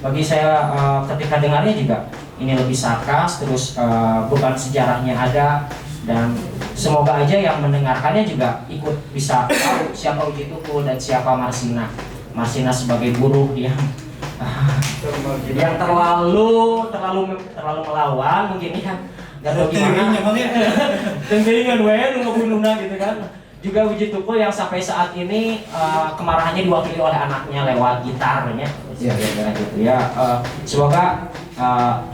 Bagi saya ketika dengarnya juga ini lebih sarkas, terus beban sejarahnya ada, dan semoga aja yang mendengarkannya juga ikut bisa tahu siapa Uji Tukul dan siapa Marsina. Marsina sebagai buruh yang terlalu melawan mungkin ya. Gak tau gimana. Tenggelingan nunggu gitu kan. Juga Uji Tukul yang sampai saat ini kemarahannya diwakili oleh anaknya lewat gitarnya. Gitu ya. Semoga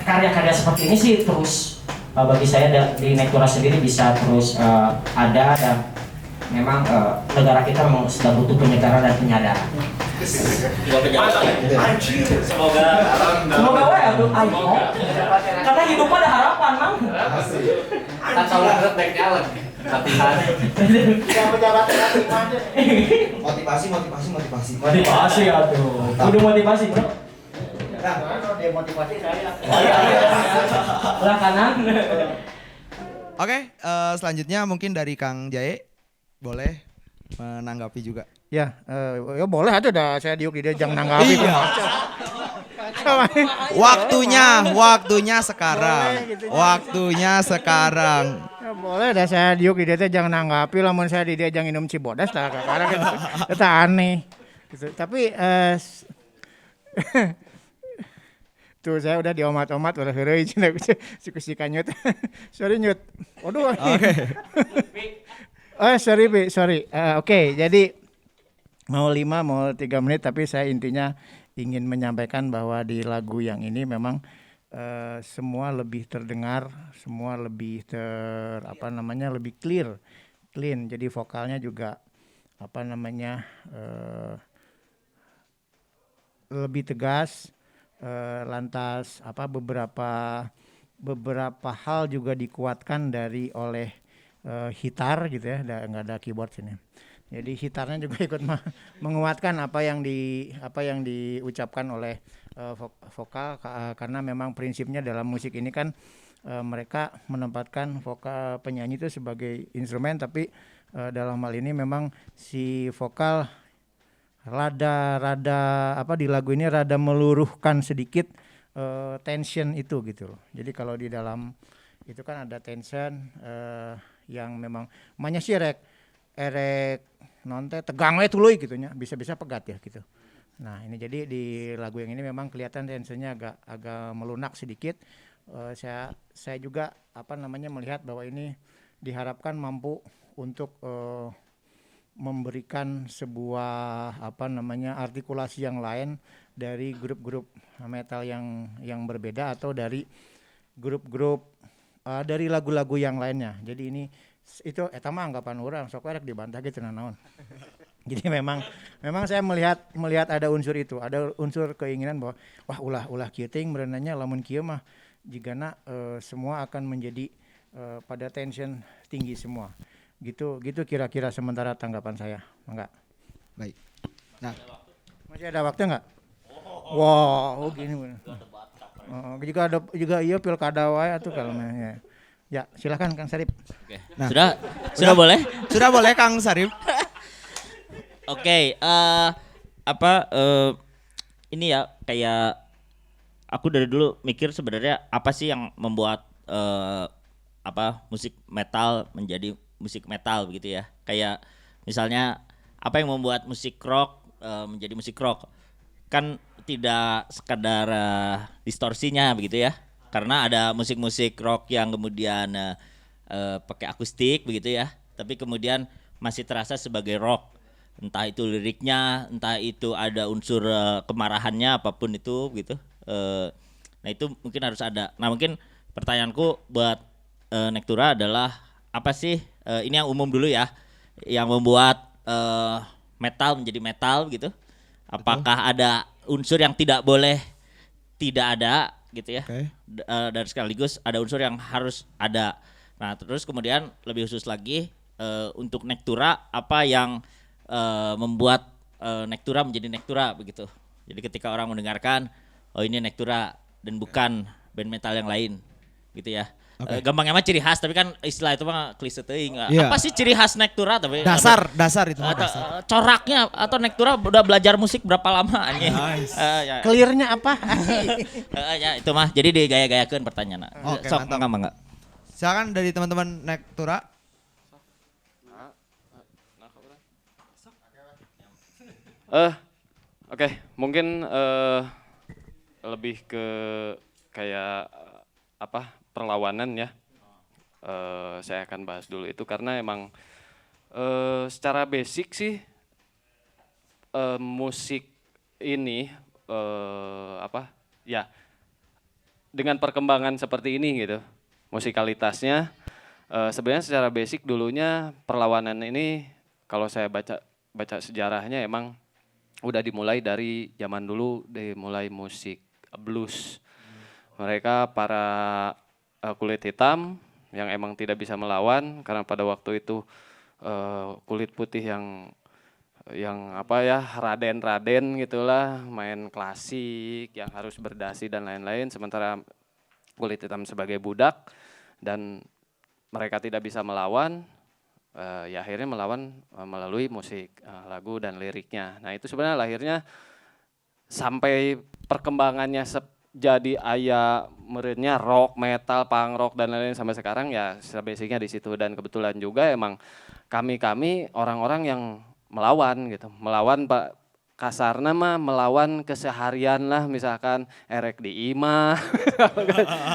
karya-karya seperti ini sih terus bagi saya di Nektura sendiri bisa terus ada, dan memang negara kita memang sedang butuh penyegaran dan penyadaran. Semoga wae atuh ayo. Karena hidup ada harapan, Mang. Tak tahu tek jalan. Latihan. Motivasi atuh. Kudu motivasi, Bro. Motivasi saya. Belah kanan. Oke, selanjutnya mungkin dari Kang Jae boleh menanggapi juga. Ya, ya boleh aja dah saya diuk dia jangan nanggapi. Iya. Waktunya sekarang. Waktunya sekarang. Ya, boleh dah saya diuk dia jangan nanggapi, lamun saya dia jangan minum Cibodas lah karena kita aneh. Gitu. Tapi tuh saya udah diomat-omat udah heureuy cenah si Kanyut. Sorry Nyut. Waduh. Oke. Sorry. Oke, jadi mau 5 mau 3 menit tapi saya intinya ingin menyampaikan bahwa di lagu yang ini memang semua lebih terdengar, semua lebih lebih clean. Jadi vokalnya juga lebih tegas, lantas beberapa hal juga dikuatkan oleh hitar gitu ya, nggak ada keyboard sini. Jadi hitarnya juga ikut menguatkan apa yang diucapkan oleh vokal karena memang prinsipnya dalam musik ini kan mereka menempatkan vokal penyanyi itu sebagai instrumen, tapi dalam hal ini memang si vokal rada di lagu ini rada meluruhkan sedikit tension itu gitu loh. Jadi kalau di dalam itu kan ada tension yang memang namanya sih erek nonte tegang we tuluy gitu nya, bisa-bisa pegat ya gitu. Nah, ini jadi di lagu yang ini memang kelihatan tensinya agak melunak sedikit. Saya juga melihat bahwa ini diharapkan mampu untuk memberikan sebuah artikulasi yang lain dari grup-grup metal yang berbeda atau dari grup-grup dari lagu-lagu yang lainnya. Jadi ini itu eta mah anggapan orang sok rek dibantah gitu naon. Jadi memang saya melihat ada unsur itu, ada unsur keinginan bahwa wah ulah kieu teh merenanya lamun kieu mah jigana semua akan menjadi pada tension tinggi semua. Gitu kira-kira sementara tanggapan saya. Enggak. Baik. Nah, masih ada waktu enggak? Wow, gini. Juga iya pilkada wae atuh kalau ya. Ya, silakan Kang Sarip. Oke. Nah. Sudah boleh? Sudah boleh Kang Sarip. Oke, ini ya kayak aku dari dulu mikir sebenarnya apa sih yang membuat musik metal menjadi musik metal begitu ya. Kayak misalnya apa yang membuat musik rock menjadi musik rock? Kan tidak sekadar distorsinya begitu ya. Karena ada musik-musik rock yang kemudian pakai akustik begitu ya. Tapi kemudian masih terasa sebagai rock. Entah itu liriknya, entah itu ada unsur kemarahannya, apapun itu gitu. Nah itu mungkin harus ada. Nah mungkin pertanyaanku buat Nektura adalah apa sih, ini yang umum dulu ya, yang membuat metal menjadi metal gitu. Apakah ada unsur yang tidak boleh tidak ada gitu ya. Okay. Dan sekaligus ada unsur yang harus ada. Nah terus kemudian lebih khusus lagi untuk Nektura apa yang membuat Nektura menjadi Nektura begitu. Jadi ketika orang mendengarkan, oh ini Nektura dan bukan band metal yang lain gitu ya. Okay. Gampangnya mah ciri khas, tapi kan istilah itu mah klise teuing. Yeah. Apa sih ciri khas Nektura? Tapi dasar itu mah dasar. Coraknya atau Nektura udah belajar musik berapa lama anjing? Nice. Ya. Clearnya apa? Ya itu mah. Jadi digaya-gayakeun pertanyaan. Oke, sok mantap. Silakan dari teman-teman Nektura. Oke, mungkin lebih ke kayak perlawanan ya. Saya akan bahas dulu itu karena emang secara basic sih musik ini dengan perkembangan seperti ini gitu, musikalitasnya sebenarnya secara basic dulunya perlawanan ini kalau saya baca sejarahnya emang udah dimulai dari zaman dulu, dimulai musik blues. Mereka para kulit hitam yang emang tidak bisa melawan karena pada waktu itu kulit putih yang raden gitulah, main klasik yang harus berdasi dan lain-lain, sementara kulit hitam sebagai budak dan mereka tidak bisa melawan. Ya akhirnya melawan melalui musik, lagu dan liriknya. Nah itu sebenarnya lahirnya sampai perkembangannya jadi merenya rock, metal, punk rock dan lain-lain sampai sekarang ya basicnya di situ. Dan kebetulan juga emang kami orang-orang yang melawan gitu, melawan Pak kasarna mah melawan keseharian lah, misalkan erek di imah,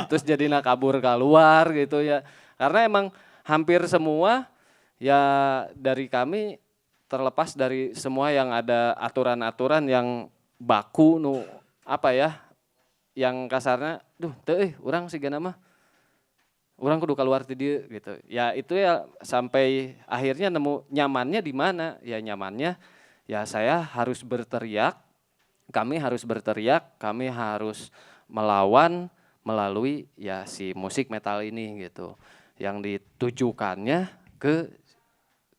terus jadi kabur keluar gitu ya. Karena emang hampir semua ya dari kami terlepas dari semua yang ada aturan-aturan yang baku yang kasarnya urang sigana mah urang kudu keluar ti dieu gitu. Ya itu ya sampai akhirnya nemu nyamannya di mana? Ya nyamannya ya saya harus berteriak, kami harus melawan melalui ya si musik metal ini gitu. Yang ditujukannya ke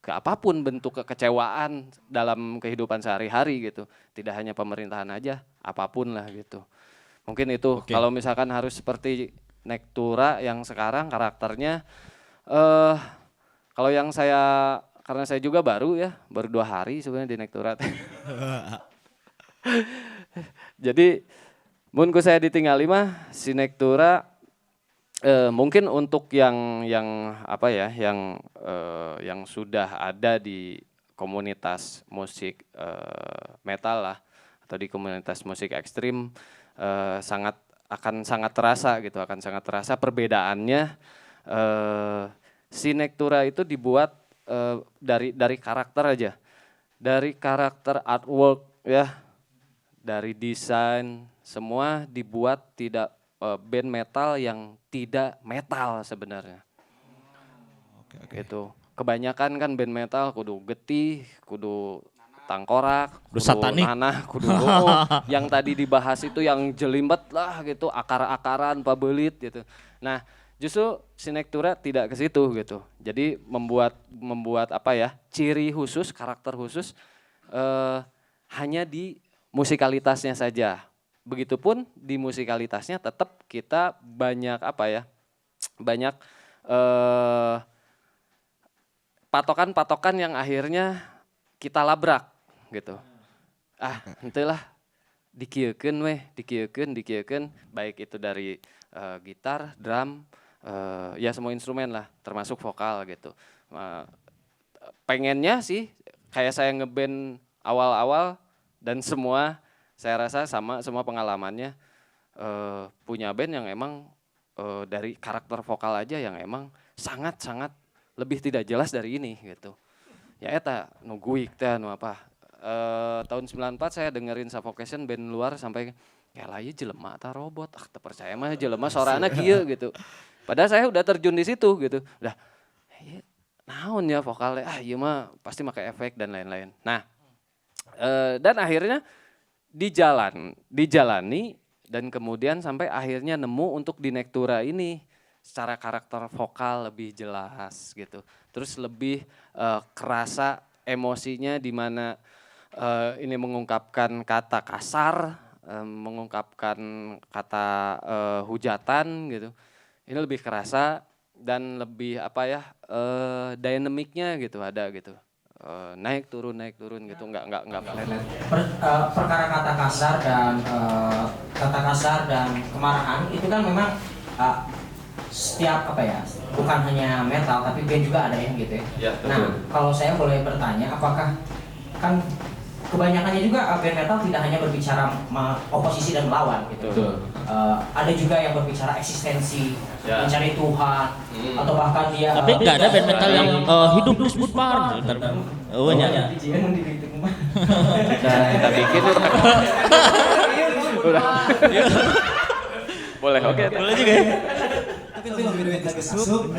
apapun bentuk kekecewaan dalam kehidupan sehari-hari gitu. Tidak hanya pemerintahan aja, apapun lah gitu. Mungkin itu kalau misalkan harus seperti Nektura yang sekarang karakternya, kalau yang karena saya juga baru 2 hari sebenarnya di Nektura. Jadi mun ku saya ditinggali mah si Nektura mungkin untuk yang sudah ada di komunitas musik metal lah atau di komunitas musik ekstrim akan sangat terasa gitu, akan sangat terasa perbedaannya Sinektura itu dibuat dari karakter aja, dari karakter artwork ya, dari desain semua dibuat tidak band metal yang tidak metal sebenarnya. Gitu. Kebanyakan kan band metal kudu getih, kudu tangkorak, kudu satanik. nanah, kudu yang tadi dibahas itu yang jelimet lah gitu, akar-akaran, pabelit gitu. Nah, justru Sinektura tidak ke situ gitu. Jadi membuat apa ya, ciri khusus, karakter khusus hanya di musikalitasnya saja. Begitupun di musikalitasnya tetap kita banyak apa ya, banyak patokan-patokan yang akhirnya kita labrak gitu. Entahlah dikieukeun dikieukeun baik itu dari gitar, drum, ya semua instrumen lah termasuk vokal gitu. Pengennya sih kayak saya ngeband awal-awal dan semua saya rasa sama semua pengalamannya punya band yang emang dari karakter vokal aja yang emang sangat-sangat lebih tidak jelas dari ini gitu. Ya eta nu guik teh nu apa. Tahun 94 saya dengerin Suffocation band luar sampai kayak lah ieu jelema tah robot. Teu percaya mah jelema sorana kieu gitu. Padahal saya udah terjun di situ gitu. Udah naon ya vokalnya, ieu mah pasti pakai efek dan lain-lain. Nah, dan akhirnya dijalani dan kemudian sampai akhirnya nemu untuk di Nektura ini secara karakter vokal lebih jelas gitu. Terus lebih kerasa emosinya di mana ini mengungkapkan kata kasar, mengungkapkan kata hujatan gitu. Ini lebih kerasa dan lebih apa ya, dinamiknya gitu ada gitu. Naik turun gitu, enggak flat. Perkara kata kasar dan kemarahan itu kan memang setiap apa ya, bukan hanya metal tapi band juga ada yang gitu ya. Nah, kalau saya boleh bertanya, apakah kan kebanyakannya juga band metal tidak hanya berbicara oposisi dan melawan gitu. Ada juga yang berbicara eksistensi, mencari Tuhan, atau bahkan dia. Tapi nggak ada band metal yang hidup di Sput Bar. Oh nya. Kita bikin udah. Boleh, oke. Boleh juga ya. Tapi lebih duit lagi masuk.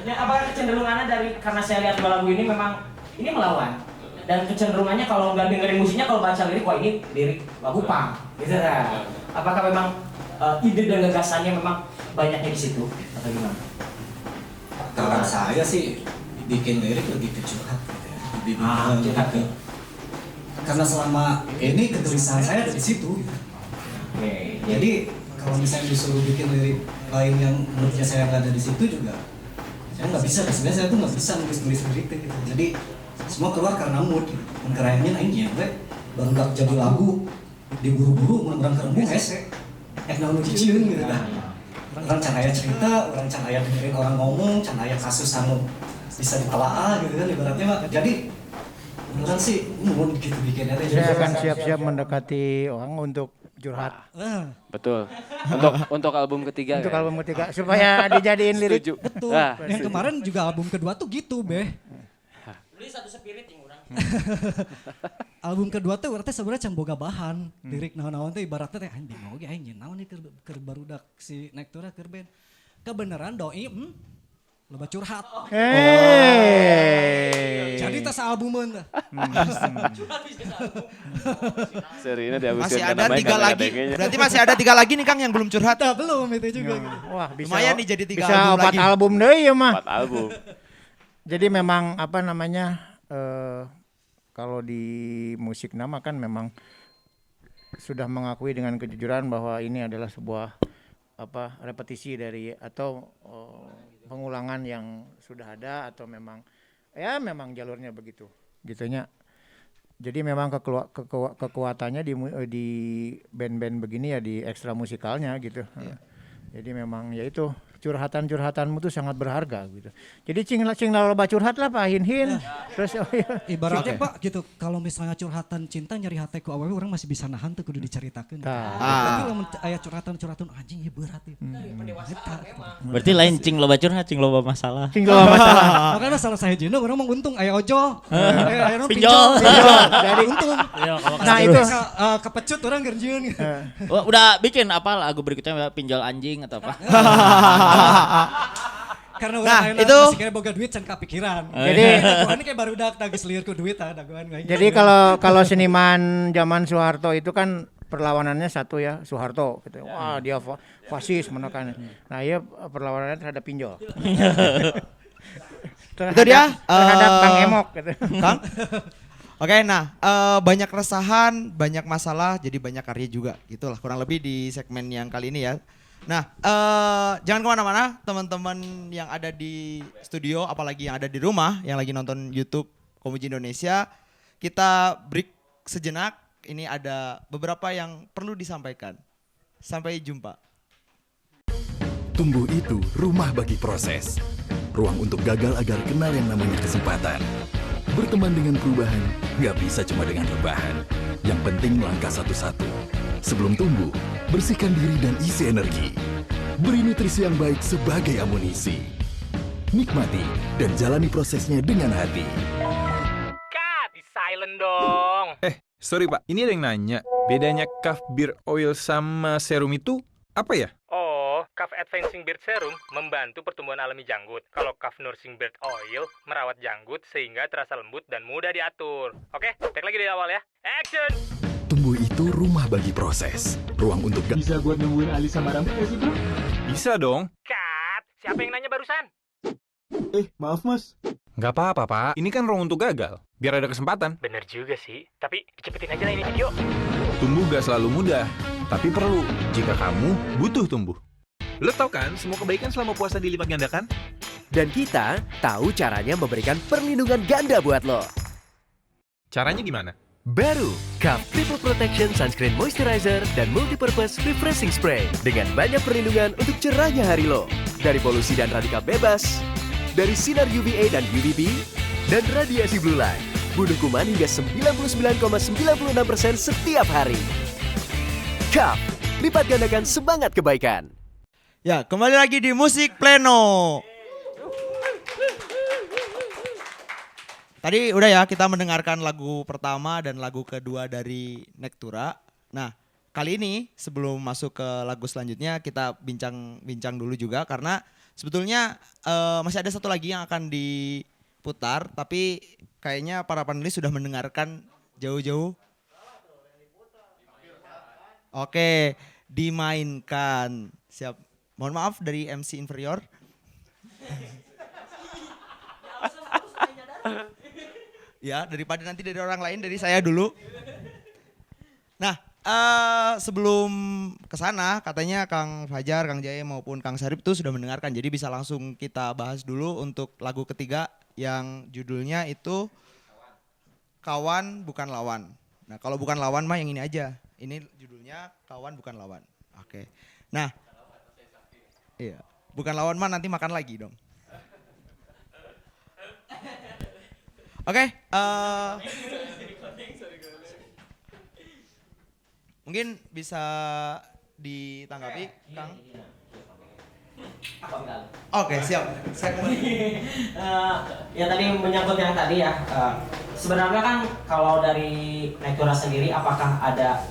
Ya, apa kecenderungannya karena saya lihat dua lagu ini memang ini melawan. Dan kecenderungannya kalau nggak dengerin musiknya, kalau baca lirik, wah ini lirik lagu punk, gitu kan? Apakah memang ide dan gagasannya memang banyaknya di situ atau gimana? Kalau saya sih bikin lirik lebih ke curhat gitu ya. Lebih ke karena selama ini ketulisan saya dari situ gitu. Jadi kalau misalnya disuruh bikin lirik lain yang menurutnya saya nggak ada di situ juga, saya nggak bisa. Sebenarnya saya tuh nggak bisa nulis lirik gitu. Jadi semua keluar karena mood. Mengkerayangnya naiknya, baru gak jadi lagu diburu-buru orang kerembung hese. Namun cicieun gitu kan. Orang can aya cerita, orang can aya dengerin orang ngomong, can aya kasus anu bisa ditelaah gitu kan ibaratnya mah. Jadi orang sih mau gitu bikin aja. Saya akan siap-siap mendekati orang untuk curhat. Betul. Untuk album ketiga. Untuk album ketiga supaya dijadiin lirik. Setuju. Betul. Yang kemarin juga album kedua tuh gitu, Beh. Beli satu spirit yang orang. Album kedua tuh berarti sebenarnya can boga bahan. Lirik naon-naon teh ibaratnya teh anjing oge aing naon nih keur barudak si Nektura keur band. Kebenaran doi loba curhat. Jadi tas albumeun teh. Serinya Masih ada 3 lagi. Berarti masih ada 3 lagi nih Kang yang belum curhat. Belum itu juga. Wah, bisa. Lumayan nih jadi 3 bisa album 4 lagi. album deui ya mah. 4 album. Jadi memang apa namanya, kalau di musik nama kan memang sudah mengakui dengan kejujuran bahwa ini adalah sebuah repetisi dari atau pengulangan yang sudah ada atau memang memang jalurnya begitu gitunya. Jadi memang kekuatannya di band-band begini ya di ekstra musikalnya gitu. Jadi memang ya itu curhatan-curhatanmu tuh sangat berharga gitu. Jadi cing loba curhat lah Pak Hin. Terus Ibaratnya Pak gitu, kalau misalnya curhatan cinta nyari hati ku awewe orang masih bisa nahan tuh kudu diceritakeun. Tapi lamun aya curhatan anjing ieu berat ieu. Berarti lain cing loba curhat, cing loba masalah. Cing loba masalah. Makanya salah saya jenuh orang mah untung aya ojol. Aya Pinjol. Jadi untung. Nah itu Kepecut orang gerjeun. Udah bikin apa lagu berikutnya pinjol anjing atau apa? Karena Nah, orang itu masih kira boga duit can kapikiran. Jadi ini kayak barudak geus lieur ku duit dagoan. Jadi kalau seniman zaman Soeharto itu kan perlawanannya satu ya, Soeharto gitu. Wah, dia fasis menekan. Nah, iya perlawanannya terhadap pinjol. Itu dia terhadap Kang Emok gitu. Kang? Oke, nah banyak keresahan, banyak masalah, jadi banyak karya juga. Gitulah kurang lebih di segmen yang kali ini ya. Nah, jangan kemana-mana teman-teman yang ada di studio, apalagi yang ada di rumah, yang lagi nonton YouTube Komuji Indonesia. Kita break sejenak, ini ada beberapa yang perlu disampaikan. Sampai jumpa. Tumbuh itu rumah bagi proses. Ruang untuk gagal agar kenal yang namanya kesempatan. Berteman dengan perubahan, nggak bisa cuma dengan rebahan. Yang penting langkah satu-satu. Sebelum tumbuh, bersihkan diri dan isi energi. Beri nutrisi yang baik sebagai amunisi. Nikmati dan jalani prosesnya dengan hati. Kak, di silent dong. Sorry Pak, ini ada yang nanya. Bedanya Calf Beard Oil sama serum itu apa ya? Oh, Calf Advancing Beard Serum membantu pertumbuhan alami janggut. Kalau Calf Nourishing Beard Oil merawat janggut sehingga terasa lembut dan mudah diatur. Oke, take lagi dari awal ya. Action! Tumbuh itu rumah bagi proses. Ruang untuk Bisa buat nemuin alis sama rambut gak sih bro? Bisa dong. Kat, siapa yang nanya barusan? Maaf mas. Nggak apa-apa Pak, ini kan ruang untuk gagal. Biar ada kesempatan. Bener juga sih, tapi dicepetin aja lah ini video. Tumbuh gak selalu mudah, tapi perlu jika kamu butuh tumbuh. Lo tau kan semua kebaikan selama puasa dilipat gandakan? Dan kita tahu caranya memberikan perlindungan ganda buat lo. Caranya gimana? Baru, Calf Triple Protection Sunscreen Moisturizer dan Multipurpose Refreshing Spray dengan banyak perlindungan untuk cerahnya hari lo. Dari polusi dan radikal bebas, dari sinar UVA dan UVB, dan radiasi blue light. Bunuh kuman hingga 99,96% setiap hari. Calf, lipat gandakan semangat kebaikan. Ya, kembali lagi di Musik Pleno. Tadi udah ya kita mendengarkan lagu pertama dan lagu kedua dari Nektura. Nah, kali ini sebelum masuk ke lagu selanjutnya kita bincang dulu juga karena sebetulnya masih ada satu lagi yang akan diputar tapi kayaknya para panelis sudah mendengarkan jauh-jauh. Oke, dimainkan. Siap. Mohon maaf dari MC inferior. Ya, daripada nanti dari orang lain, dari saya dulu. Nah, sebelum ke sana katanya Kang Fajar, Kang Jaya maupun Kang Syarif itu sudah mendengarkan. Jadi bisa langsung kita bahas dulu untuk lagu ketiga yang judulnya itu Kawan Bukan Lawan. Nah, kalau bukan lawan mah yang ini aja. Ini judulnya Kawan Bukan Lawan. Oke. Nah, iya, bukan lawan mah nanti makan lagi dong. Oke, mungkin bisa ditanggapi, Kang. Oke, siap. Ya tadi menyangkut yang tadi ya. Sebenarnya kan kalau dari Nektura sendiri, apakah ada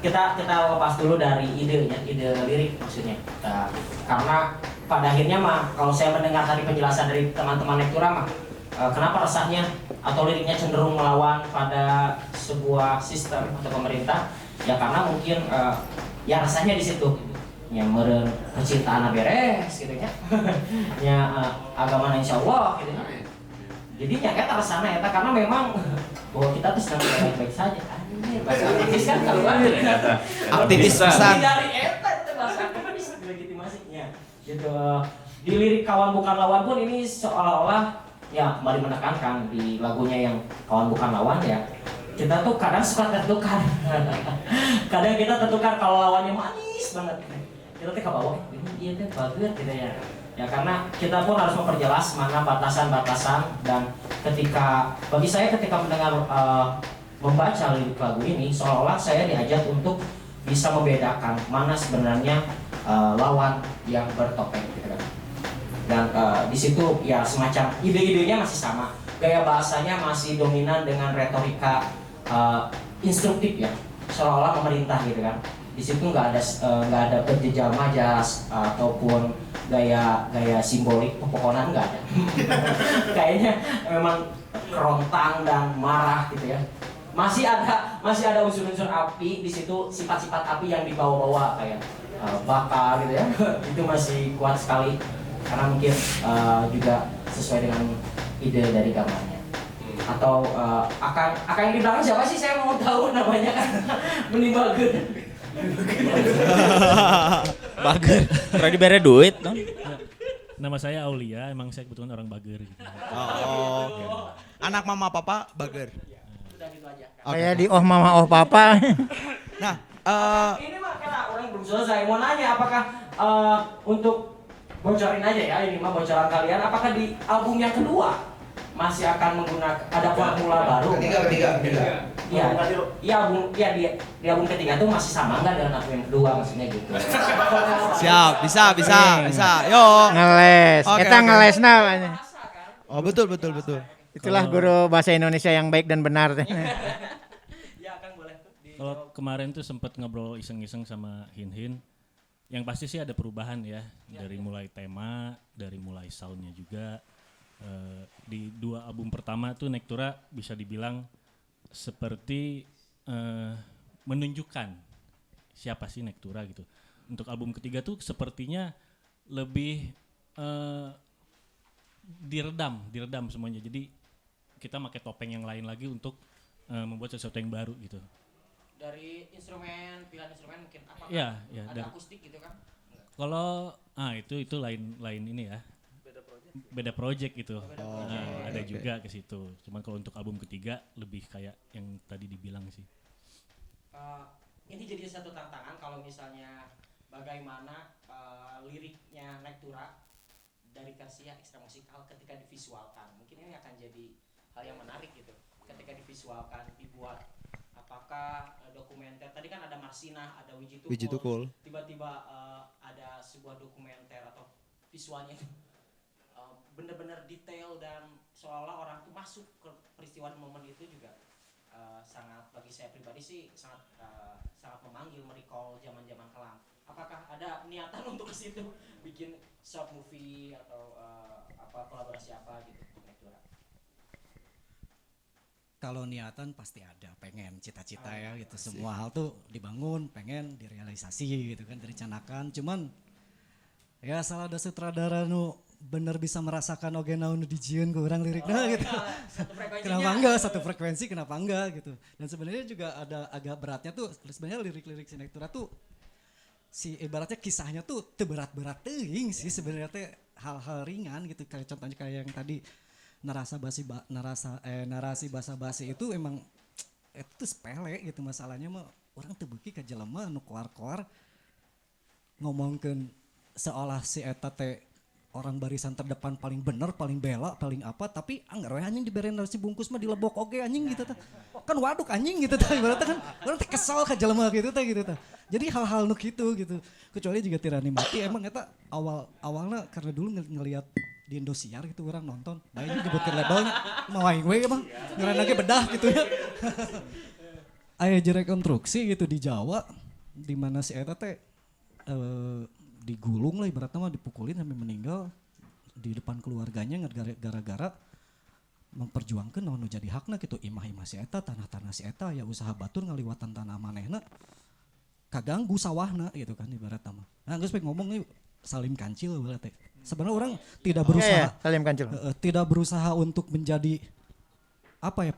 kita lepas dulu dari ide lirik maksudnya. Karena pada akhirnya mah kalau saya mendengar tadi penjelasan dari teman-teman Nektura mah, kenapa resahnya atau liriknya cenderung melawan pada sebuah sistem atau pemerintah? Ya karena mungkin ya rasanya di situ. Ya meureun percintaan beres gitu ya. Ya agama insya Allah gitu ya. Jadi ya eta resana eta karena memang bahwa kita tuh sedang baik-baik saja. Bahasa aktivis kan keluar. Aktivis pesan. Dari eta itu bahasa aktivis legitimasinya. Gitu. Di lirik Kawan Bukan Lawan pun ini seolah-olah ya kembali menekankan di lagunya yang Kawan Bukan Lawan ya. Kita tuh kadang suka tertukar. Kadang kita tertukar kalau lawannya manis banget. kita teh kabawa ini dia teh bagus gitu ya. Ya karena kita pun harus memperjelas mana batasan-batasan dan bagi saya ketika mendengar membaca lirik lagu ini seolah-olah saya diajak untuk bisa membedakan mana sebenarnya lawan yang bertopeng gitu kan. Dan di situ ya semacam ide-idenya masih sama, gaya bahasanya masih dominan dengan retorika instruktif ya, seolah-olah memerintah gitu kan. Di situ nggak ada berjejal majas ataupun gaya simbolik pepohonan nggak ada. Kayaknya memang kerontang dan marah gitu ya. Masih ada unsur-unsur api di situ, sifat-sifat api yang dibawa-bawa kayak bakar gitu ya. Itu masih kuat sekali karena mungkin juga sesuai dengan ide dari gambarnya. Atau akan yang di belakang siapa sih, saya mau tahu namanya kan. Menimbulkan Bager, pernah diberi duit non? Nama saya Aulia, emang saya kebetulan orang Bager gitu. Oh. Anak mama papa Bager. Kayak di mama papa. Nah, ini mah karena orang belum selesai. Mau nanya apakah untuk bocorin aja ya, ini mah bocoran kalian, apakah di album yang kedua masih akan menggunakan ada formula baru? Ketiga. Iya, di album ketiga tuh masih sama nggak dengan album yang kedua, maksudnya gitu. Siap, bisa. Yo. Ngeles. Kita ngeles namanya. Oh, betul. Itulah guru bahasa Indonesia yang baik dan benar. Kalau kemarin tuh sempat ngobrol iseng-iseng sama Hin. Yang pasti sih ada perubahan ya. Dari mulai tema, dari mulai soundnya juga. Di 2 album pertama tuh Nektura bisa dibilang seperti menunjukkan siapa sih Nektura gitu. Untuk album ketiga tuh sepertinya lebih diredam semuanya. Jadi kita pakai topeng yang lain lagi untuk membuat sesuatu yang baru gitu. Dari pilihan instrumen mungkin apa? Iya, ada akustik gitu kan? Kalau itu lain ini ya. Beda project gitu. Ada juga ke situ. Cuman kalau untuk album ketiga lebih kayak yang tadi dibilang sih. Ini jadi satu tantangan kalau misalnya bagaimana liriknya Nektura dari versi yang ekstra musikal ketika divisualkan. Mungkin ini akan jadi hal yang menarik gitu. Ketika divisualkan, dibuat apakah dokumenter, tadi kan ada Marsinah, ada Wiji Tukul. Tiba-tiba ada sebuah dokumenter atau visualnya itu benar-benar detail dan seolah orang tuh masuk ke peristiwa momen itu juga sangat, bagi saya pribadi sih sangat memanggil, merecall zaman-zaman kelam. Apakah ada niatan untuk ke situ bikin short movie atau kolaborasi apa gitu Nektura? Kalau niatan pasti ada, pengen cita-cita ya gitu. Semua hal tuh dibangun, pengen direalisasi gitu kan, direncanakan. Cuman ya salah ada sutradara nu bener bisa merasakan oge naon dijieun ke orang liriknya gitu. Kenapa enggak satu frekuensi, kenapa enggak gitu. Dan sebenarnya juga ada agak beratnya tuh sebenarnya lirik-lirik si Nektura tuh si ibaratnya kisahnya tuh teu berat-berat teuing sih sebenarnya teh hal-hal ringan gitu, kayak contohnya kayak yang tadi narasi basa-basi itu emang itu sepele gitu, masalahnya mah orang teu beuki ka jelema nu koar-koar ngomongkeun seolah si eta teh orang barisan terdepan paling bener, paling bela, paling apa, tapi anggar we anjing dibere nasi bungkus mah dilebok oge anjing gitu tah. Kan waduk anjing gitu tah, ibaratnya kan orang teh kesal ka jelema gitu tah. Jadi hal-hal nu kitu gitu. Kecuali juga Tirani Mati emang eta awalnya karena dulu ngelihat di Indosiar gitu orang nonton. Nah ini dibuatkan labelnya mau aing we emang ngeren lagi bedah gitu ya. Aya rekonstruksi gitu di Jawa di mana si eta teh digulung lah ibaratnya mah, dipukulin sampai meninggal di depan keluarganya gara-gara memperjuangkan naon jadi hakna gitu, imah-imah si eta, tanah-tanah si eta, ya usaha batur ngaliwatan tanah manehna kaganggu sawahna gitu kan ibaratnya mah. Nah geus ngomong nih Salim Kancil berarti. Sebenarnya orang tidak berusaha Salim Kancil. Tidak berusaha untuk menjadi apa ya,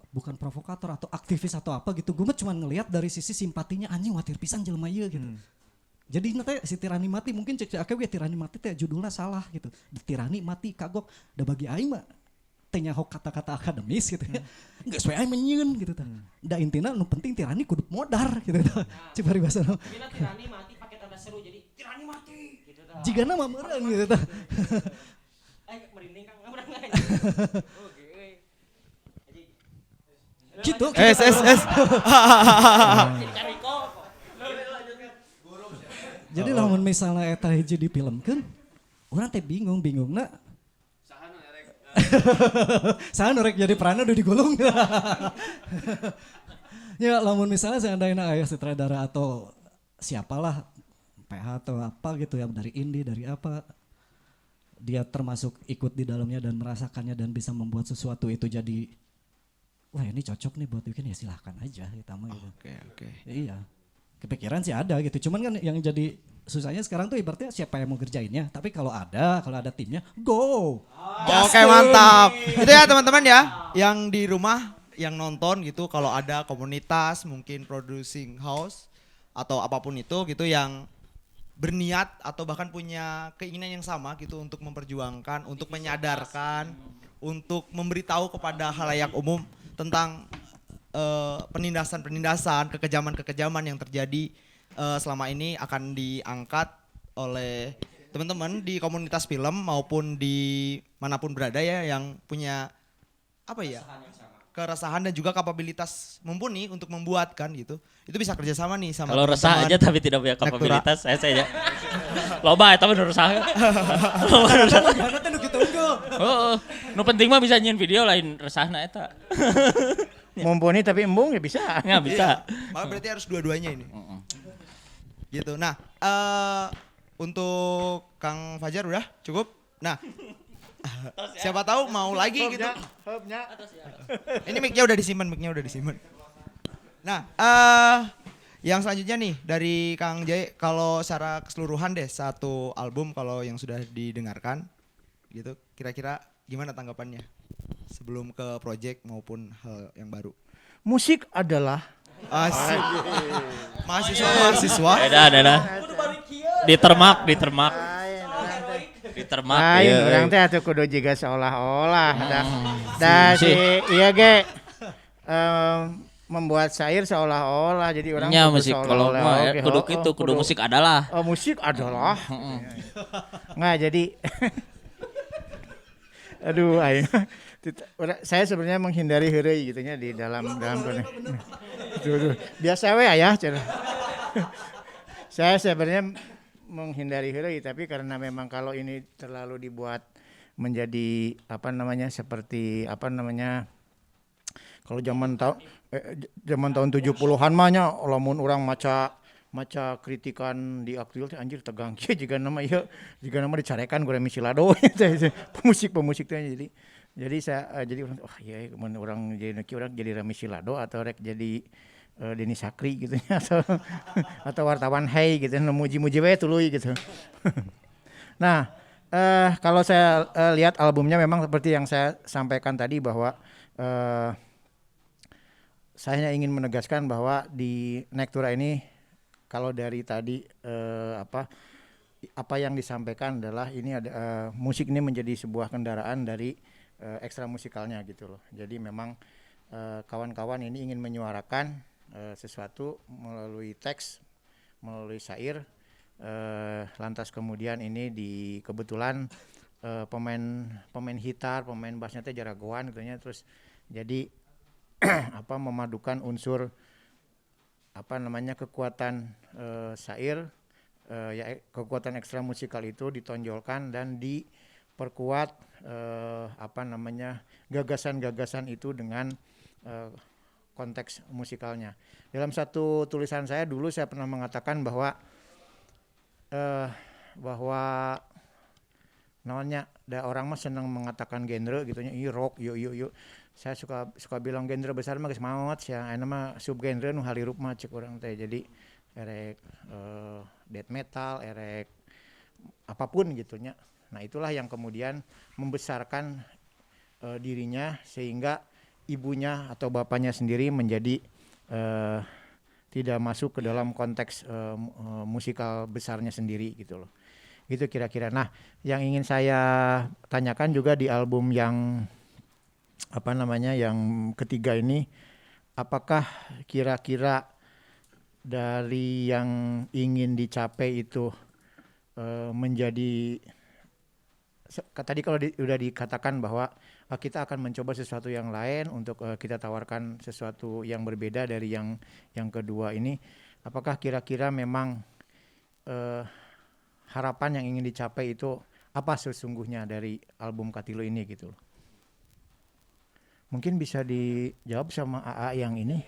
bukan provokator atau aktivis atau apa gitu. Gue cuma ngelihat dari sisi simpatinya, anjing watir pisan jelema ieu gitu. Jadi nanti si Tirani Mati mungkin cek akewe Tirani Mati teh judulnya salah gitu. Tirani Mati kagok da bagi aing mah teh nyaho kata-kata akademis gitu ya. Geus we aing menyeun gitu tah. Da intina nu penting Tirani kudu modar gitu tah. Cibari bahasa. Bila Tirani Mati pakai tanda seru jadi Jika nama meureun gitu tah. Merinding Kang Gitu. Es. Jadi lamun misalnya eta hiji difilmkeun, urang teh bingungna. Saha nu rek jadi peranna udah digulung. Ya lamun misalnya seandainya aya sutradara atau siapalah PH atau apa gitu yang dari indie dari apa, dia termasuk ikut di dalamnya dan merasakannya dan bisa membuat sesuatu itu jadi wah ini cocok nih buat bikin, ya silahkan aja kita mah gitu. Oke. Iya. Kepikiran sih ada gitu. Cuman kan yang jadi susahnya sekarang tuh ibaratnya siapa yang mau kerjainnya. Tapi kalau ada timnya, go. Oke, mantap. Itu ya teman-teman ya, yang di rumah yang nonton gitu, kalau ada komunitas mungkin producing house atau apapun itu gitu yang berniat atau bahkan punya keinginan yang sama gitu untuk memperjuangkan, untuk menyadarkan, untuk memberitahu kepada khalayak umum tentang penindasan, kekejaman yang terjadi selama ini akan diangkat oleh teman-teman di komunitas film maupun di manapun berada ya yang punya keresahan dan juga kapabilitas mumpuni untuk membuat kan gitu. Itu bisa kerjasama nih sama kalau resah aja tapi tidak punya kapabilitas saya saja. Loba eta mah resah. Heeh. Nu penting mah bisa nyiin video lain resahna eta. Mumpuni tapi embung ya bisa. Nggak bisa. Maka berarti harus dua-duanya ini. Gitu. Nah, untuk Kang Fajar udah cukup. Nah, siapa tahu mau lagi gitu. Ini mic-nya udah disimpan. Nah, yang selanjutnya nih dari Kang Jai, kalau secara keseluruhan deh satu album kalau yang sudah didengarkan gitu, kira-kira gimana tanggapannya sebelum ke project maupun hal yang baru? Musik adalah asik. Mahasiswa. Ada. Ditermak. Lain urang teh atuh kudu jiga seolah-olah da si ieu ge membuat syair seolah-olah jadi orang nya musik kalau mah kudu kitu kudu musik adalah. Musik adalah. Nggak jadi aduh aing saya sebenarnya menghindari heureuy gitu nya di dalam biasa we aya cenah. Saya sebenarnya menghindari heureuy tapi karena memang kalau ini terlalu dibuat menjadi seperti kalau zaman tahun 70-an mah nya lamun urang maca kritikan di aktual teh anjir tegang kieu jiga nama dicarekan ku Remi Silado pemusik teh jadi saya jadi oh iya mun urang jadi urang jadi Remi Silado atau rek jadi Denny Sakri gitu atau wartawan hey gitu muji-muji we tuluy gitu. Nah, kalau saya lihat albumnya memang seperti yang saya sampaikan tadi bahwa saya hanya ingin menegaskan bahwa di Nektura ini kalau dari tadi apa yang disampaikan adalah ini ada musik ini menjadi sebuah kendaraan dari ekstra musikalnya gitu loh. Jadi memang kawan-kawan ini ingin menyuarakan sesuatu melalui teks, melalui syair. Lantas kemudian ini kebetulan pemain gitar, pemain bassnya teh jagoan gitu nya, terus jadi memadukan unsur kekuatan syair kekuatan ekstra musikal itu ditonjolkan dan diperkuat gagasan-gagasan itu dengan konteks musikalnya. Dalam satu tulisan saya dulu saya pernah mengatakan bahwa namanya ada orang mah senang mengatakan genre gitunya ini rock yuk. Saya suka bilang genre besar mah geus maot sia, aya mah subgenre nu halirup mah cek urang teh. Jadi erek death metal, erek apapun gitunya. Nah, itulah yang kemudian membesarkan dirinya sehingga ibunya atau bapaknya sendiri menjadi tidak masuk ke dalam konteks musikal besarnya sendiri gitu loh. Gitu kira-kira. Nah, yang ingin saya tanyakan juga di album yang yang ketiga ini, apakah kira-kira dari yang ingin dicapai itu menjadi tadi kalau udah dikatakan bahwa kita akan mencoba sesuatu yang lain untuk kita tawarkan sesuatu yang berbeda dari yang kedua ini. Apakah kira-kira memang harapan yang ingin dicapai itu apa sesungguhnya dari album Katilo ini gitu? Mungkin bisa dijawab sama AA yang ini.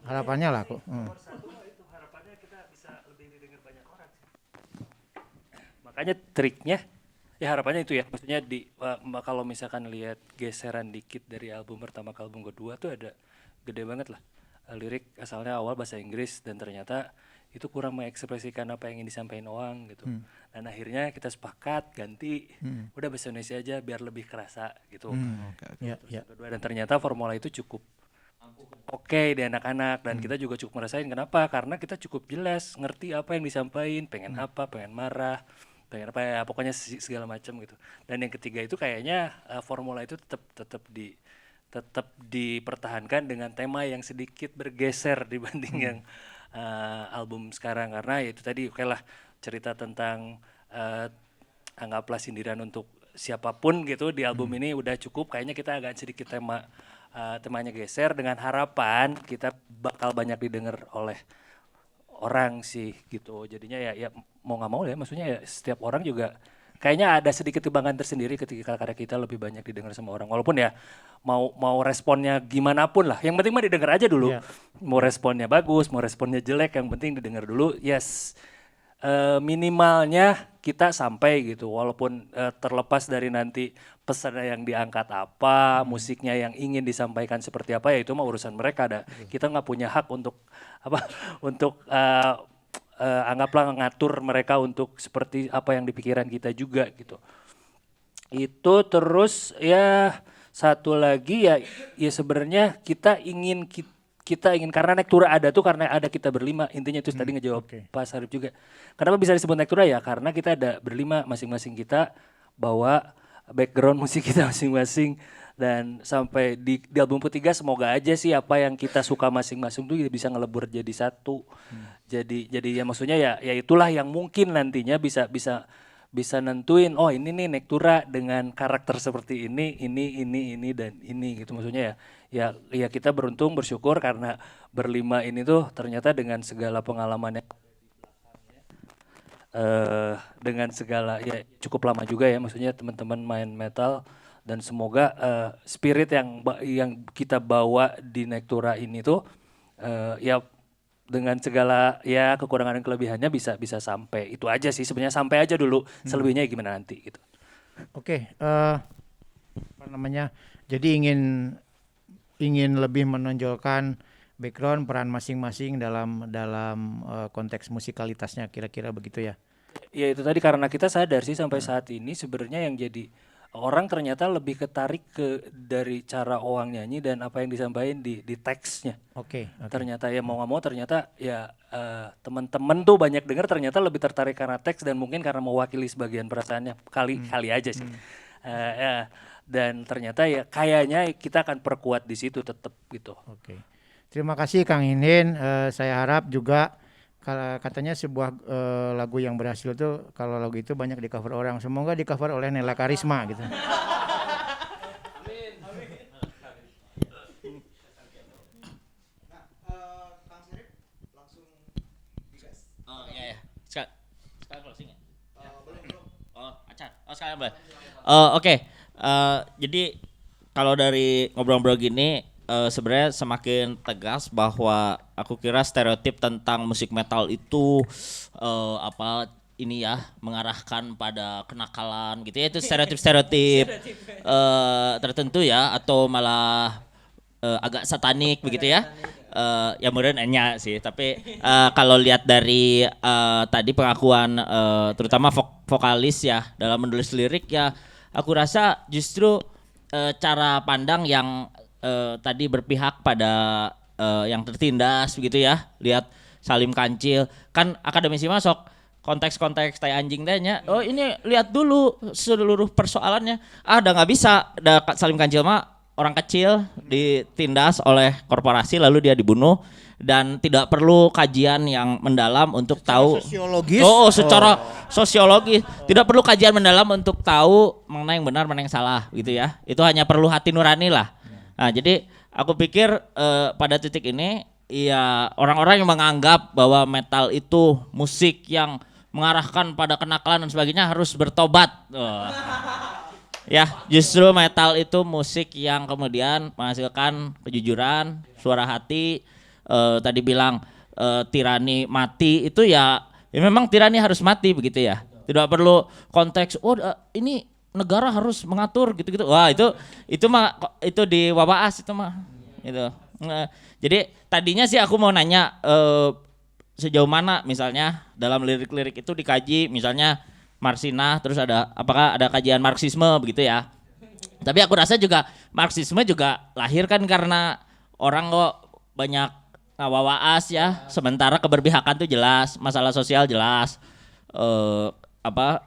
Harapannya laku. Harapannya kita bisa lebih didengar banyak orang. Makanya triknya, ya harapannya itu ya. Maksudnya kalau misalkan lihat geseran dikit dari album pertama ke album kedua tuh ada gede banget lah. Lirik asalnya awal bahasa Inggris dan ternyata itu kurang mengekspresikan apa yang ingin disampaikan orang gitu. Dan akhirnya kita sepakat ganti udah bahasa Indonesia aja biar lebih kerasa gitu. Kedua, dan ternyata formula itu cukup oke di anak-anak dan kita juga cukup ngerasain. Kenapa? Karena kita cukup jelas ngerti apa yang disampaikan, pengen apa, pengen marah, pengen apa ya, pokoknya segala macam gitu. Dan yang ketiga itu kayaknya formula itu tetap dipertahankan dengan tema yang sedikit bergeser dibanding yang album sekarang, karena ya itu tadi oke lah cerita tentang anggaplah sindiran untuk siapapun gitu di album ini udah cukup. Kayaknya kita agak sedikit temanya geser dengan harapan kita bakal banyak didengar oleh orang sih gitu. Jadinya ya mau nggak mau ya, maksudnya ya setiap orang juga kayaknya ada sedikit kebanggaan tersendiri ketika karya kita lebih banyak didengar sama orang. Walaupun ya mau responnya gimana pun lah. Yang penting mah didengar aja dulu. Mau responnya bagus, mau responnya jelek, yang penting didengar dulu. Yes, minimalnya kita sampai gitu. Walaupun terlepas dari nanti pesannya yang diangkat apa, musiknya yang ingin disampaikan seperti apa, ya itu mah urusan mereka. Kita nggak punya hak untuk anggaplah ngatur mereka untuk seperti apa yang di pikiran kita juga gitu. Itu terus ya satu lagi ya sebenarnya kita ingin karena Nektura ada tuh karena ada kita berlima. Intinya itu tadi ngejawab Pak Sarip juga. Kenapa bisa disebut Nektura ya? Karena kita ada berlima, masing-masing kita bawa background musik kita masing-masing. Dan sampai di album ketiga semoga aja sih apa yang kita suka masing-masing tuh bisa ngelebur jadi satu. Jadi ya maksudnya ya itulah yang mungkin nantinya bisa nentuin oh ini nih Nektura dengan karakter seperti ini dan ini gitu. Maksudnya ya kita beruntung bersyukur karena berlima ini tuh ternyata dengan segala pengalamannya dengan segala ya cukup lama juga ya, maksudnya teman-teman main metal. Dan semoga spirit yang kita bawa di Nektura ini tuh ya dengan segala ya kekurangan dan kelebihannya bisa sampai. Itu aja sih sebenarnya, sampai aja dulu. Selebihnya gimana nanti gitu. Oke, apa namanya? Jadi ingin lebih menonjolkan background peran masing-masing dalam konteks musikalitasnya, kira-kira begitu ya. Ya itu tadi karena kita sadar sih sampai saat ini sebenarnya yang jadi orang ternyata lebih ketarik dari cara Oang nyanyi dan apa yang disampaikan di teksnya. Oke. Ternyata ya mau nggak mau ternyata ya teman-teman tuh banyak dengar ternyata lebih tertarik karena teks dan mungkin karena mewakili sebagian perasaannya kali aja sih. Ya. Dan ternyata ya kayaknya kita akan perkuat di situ tetap gitu. Oke. Terima kasih Kang Hinhin. Saya harap juga katanya sebuah lagu yang berhasil tuh kalau lagu itu banyak di cover orang. Semoga di cover oleh Nela Karisma gitu. Amin. Kang Sarip langsung digas. Oh iya. Sekarang closing ya? Belum. Oh, acar. Oh, sekarang boleh. Oke. Jadi kalau dari ngobrol-ngobrol gini sebenarnya semakin tegas bahwa aku kira stereotip tentang musik metal itu mengarahkan pada kenakalan gitu ya, itu stereotip tertentu ya, atau malah agak satanik begitu ya. Ya mudah-mudahan sih, tapi kalau lihat dari tadi pengakuan terutama vokalis ya dalam menulis lirik ya, aku rasa justru cara pandang yang tadi berpihak pada yang tertindas begitu ya. Lihat Salim Kancil kan akademisi masuk konteks-konteks tai anjing tanya. Oh ini lihat dulu seluruh persoalannya. Udah nggak bisa. Salim Kancil mah orang kecil ditindas oleh korporasi lalu dia dibunuh dan tidak perlu kajian yang mendalam untuk tahu sosiologis. Secara sosiologis tidak perlu kajian mendalam untuk tahu mana yang benar mana yang salah gitu ya. Itu hanya perlu hati nurani lah. Nah, jadi aku pikir pada titik ini ya orang-orang yang menganggap bahwa metal itu musik yang mengarahkan pada kenakalan dan sebagainya harus bertobat. Ya, justru metal itu musik yang kemudian menghasilkan kejujuran, suara hati. Tadi bilang tirani mati itu ya memang tirani harus mati begitu ya. Tidak perlu konteks ini negara harus mengatur gitu-gitu. Wah, itu mah itu di Wawaas itu mah. Gitu. Jadi tadinya sih aku mau nanya sejauh mana misalnya dalam lirik-lirik itu dikaji misalnya Marxina, terus apakah ada kajian Marxisme begitu ya. Tapi aku rasa juga Marxisme juga lahir kan karena orang kok banyak wawaas ya, sementara keberpihakan tuh jelas, masalah sosial jelas.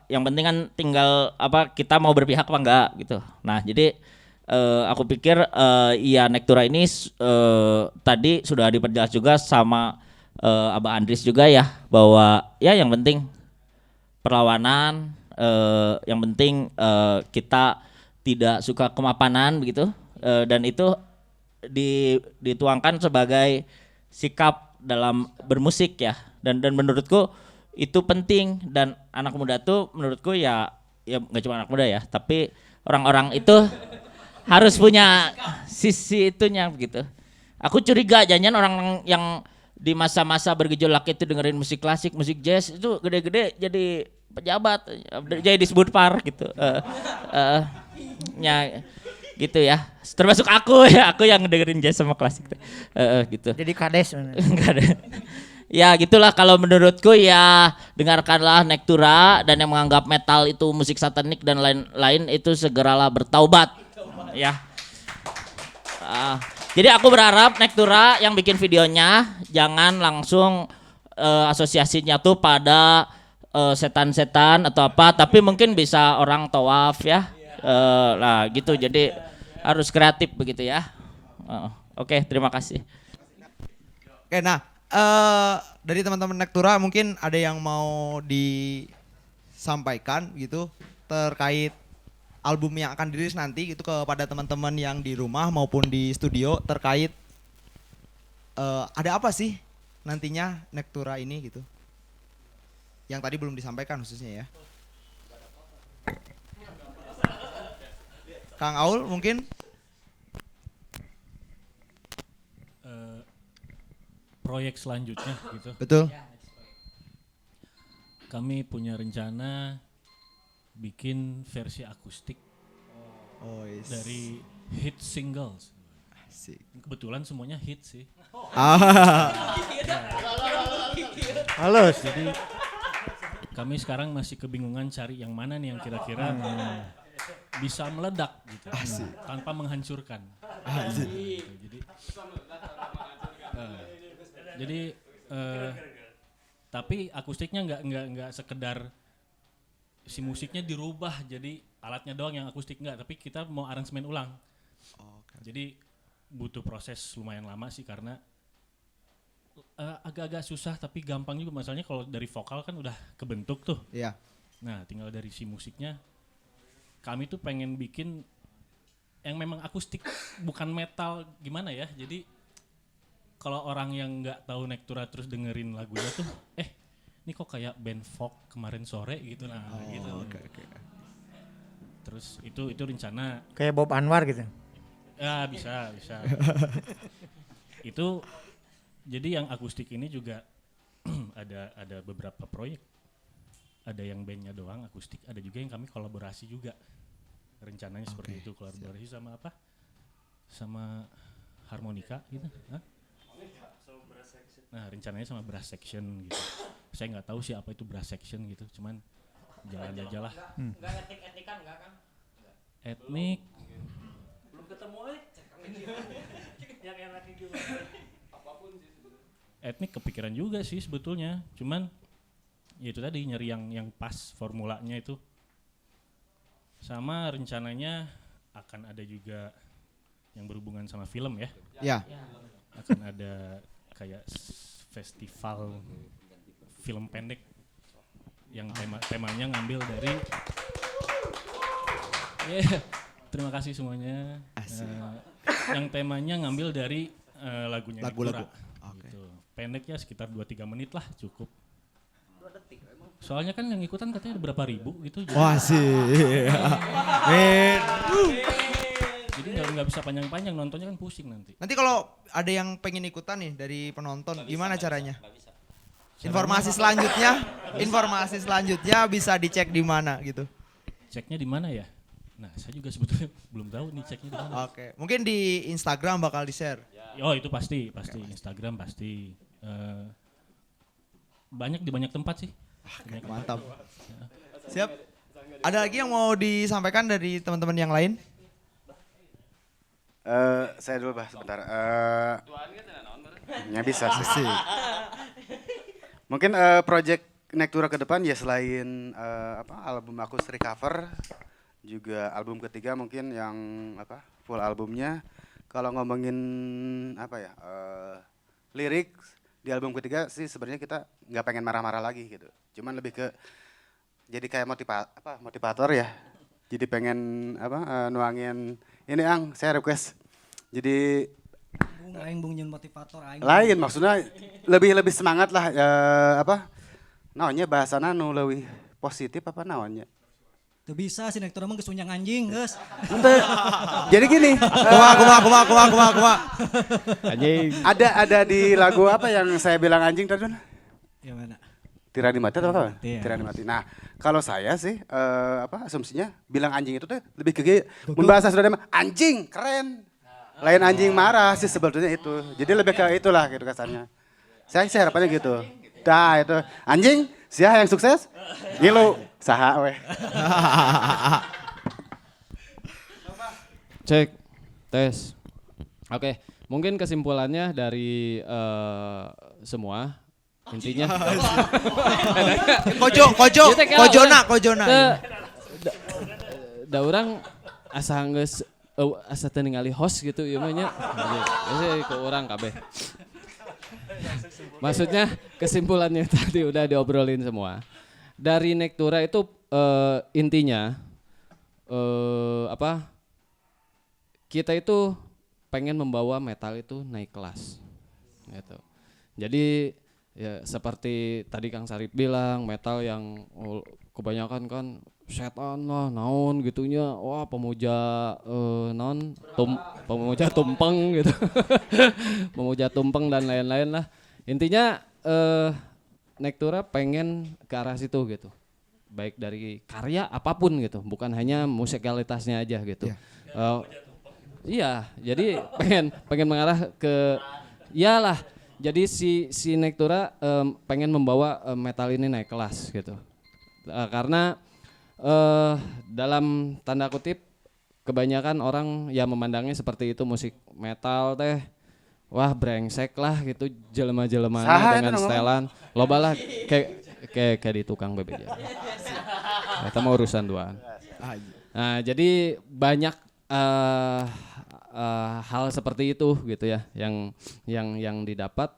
Yang penting kan tinggal kita mau berpihak apa enggak gitu. Nah, jadi aku pikir ya Nektura ini tadi sudah diperjelas juga sama Abah Andris juga ya, bahwa ya yang penting perlawanan, yang penting kita tidak suka kemapanan begitu, dan itu dituangkan sebagai sikap dalam bermusik ya, dan menurutku itu penting, dan anak muda tuh menurutku ya nggak cuma anak muda ya, tapi orang-orang itu harus punya sisi itunya begitu. Aku curiga jangan orang yang di masa-masa bergejolak itu dengerin musik klasik, musik jazz itu gede-gede jadi pejabat, jadi disebut par gitu. Ya gitu ya. Termasuk aku yang dengerin jazz sama klasik. Gitu. Jadi kades. Ya gitulah kalau menurutku ya, dengarkanlah Nektura, dan yang menganggap metal itu musik satanik dan lain-lain itu segeralah bertaubat. Ya. Jadi aku berharap Nektura yang bikin videonya jangan langsung asosiasinya tuh pada setan-setan atau apa, tapi mungkin bisa orang tawaf ya. Lah gitu, jadi harus kreatif begitu ya. Oke, terima kasih. Oke, nah dari teman-teman Nektura mungkin ada yang mau disampaikan gitu terkait album yang akan dirilis nanti gitu kepada teman-teman yang di rumah maupun di studio, terkait ada apa sih nantinya Nektura ini gitu, yang tadi belum disampaikan khususnya ya. Kang Aul mungkin. Proyek selanjutnya gitu. Betul. Kami punya rencana bikin versi akustik dari hit singles. Asik. Kebetulan semuanya hit sih. Halus. Jadi kami sekarang masih kebingungan cari yang mana nih yang kira-kira bisa meledak gitu, tanpa menghancurkan. Jadi tapi akustiknya nggak sekedar si musiknya dirubah jadi alatnya doang yang akustik, nggak, tapi kita mau aransemen ulang. Jadi butuh proses lumayan lama sih, karena agak-agak susah tapi gampang juga. Masalahnya kalau dari vokal kan udah kebentuk tuh. Iya. Nah, tinggal dari si musiknya. Kami tuh pengen bikin yang memang akustik, bukan metal gimana ya. Jadi kalau orang yang nggak tahu Nektura terus dengerin lagunya tuh, ini kok kayak band folk kemarin sore gitu, gitu. Okay. Terus itu rencana. Kayak Bob Anwar gitu. Ya bisa. Itu jadi yang akustik ini juga ada beberapa proyek. Ada yang bandnya doang akustik, ada juga yang kami kolaborasi juga. Rencananya seperti itu, kolaborasi sama apa? Sama harmonika gitu. Nah, rencananya sama brass section gitu. Saya nggak tahu sih apa itu brass section gitu, cuman jalan aja lah. Nggak etnik-etnikan nggak kan? Etnik. Belum ketemu yang enaknya gimana? Apapun sih sebenarnya. Etnik kepikiran juga sih sebetulnya, cuman ya itu tadi nyari yang pas formulanya itu. Sama rencananya akan ada juga yang berhubungan sama film ya. Ya. Akan ada kayak festival film pendek yang temanya ngambil dari terima kasih semuanya. Yang temanya ngambil dari lagunya Lagu-lagu. Gitu. Pendek ya sekitar 2-3 menit lah cukup. Soalnya kan yang ikutan katanya ada berapa ribu gitu. Wah sih. Men. Jadi nggak bisa panjang-panjang, nontonnya kan pusing nanti. Nanti kalau ada yang pengen ikutan nih dari penonton, gimana caranya? Informasi selanjutnya bisa dicek di mana gitu? Ceknya di mana ya? Nah, saya juga sebetulnya belum tahu nih ceknya di mana. Oke, mungkin di Instagram bakal di-share. Oh, itu pasti. Instagram pasti. Di banyak tempat sih. Mantap. Siap. Ada lagi yang mau disampaikan dari teman-teman yang lain? Saya dulu sebentar. Ya bisa sih. Mungkin project Nektura ke depan ya selain album akustik cover, juga album ketiga mungkin yang full albumnya. Kalau ngomongin lirik di album ketiga sih sebenarnya kita nggak pengen marah-marah lagi gitu. Cuman lebih ke jadi kayak motivator ya. Jadi pengen nuangin ini saya request. Jadi aing bungin motivator aing. Lain maksudnya lebih semangat lah naonnya bahasana nu leuwih positif apa naonnya. Tuh bisa si Nektura mah geus unyang anjing, geus. Jadi gini, kumaha. Anjing. Ada di lagu apa yang saya bilang anjing tadi? Yang mana? Tirani mati atau apa? Iya. Tirani mati. Nah, kalau saya sih asumsinya bilang anjing itu tuh lebih ke mun bahasa sudah anjing, keren. Lain anjing marah sih sebetulnya itu. Jadi lebih ke itulah gitu kesannya. Saya sih harapannya gitu. Dah itu anjing, siapa yang sukses? Ngilu, saha weh. Cek, tes. Oke, mungkin kesimpulannya dari semua intinya. Kojona. Da urang asa geus asa teu ningali host gitu ieu mah nya. Biasa ke urang kabeh. Maksudnya kesimpulannya tadi udah diobrolin semua. Dari Nektura itu intinya kita itu pengen membawa metal itu naik kelas gitu. Jadi ya seperti tadi Kang Sarip bilang, metal yang kebanyakan kan setan lah, naon gitunya, wah pemuja pemuja tumpeng gitu. Pemuja tumpeng dan lain-lain lah. Intinya Nektura pengen ke arah situ gitu. Baik dari karya apapun gitu, bukan hanya musikalitasnya aja gitu. Iya, jadi pengen mengarah ke iyalah. Jadi si Nektura pengen membawa metal ini naik kelas gitu. Karena dalam tanda kutip kebanyakan orang ya memandangnya seperti itu, musik metal teh wah brengsek lah gitu, jelema-jelemanya dengan setelan. Loba lah kayak di tukang BBJ. Eta mah urusan duaan. Nah, jadi banyak hal seperti itu gitu ya yang didapat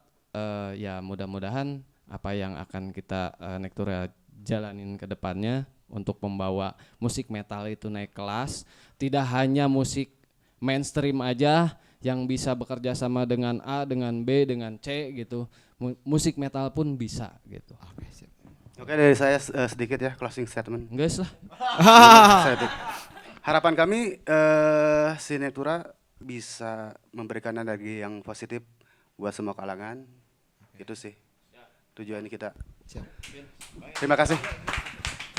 ya mudah-mudahan apa yang akan kita Nektura jalanin ke depannya untuk membawa musik metal itu naik kelas, tidak hanya musik mainstream aja yang bisa bekerja sama dengan A, dengan B, dengan C gitu. Musik metal pun bisa gitu. Oke, dari saya sedikit ya closing statement. Guys lah. Harapan kami si Nektura bisa memberikan energi yang positif buat semua kalangan. Itu sih tujuan kita. Terima kasih.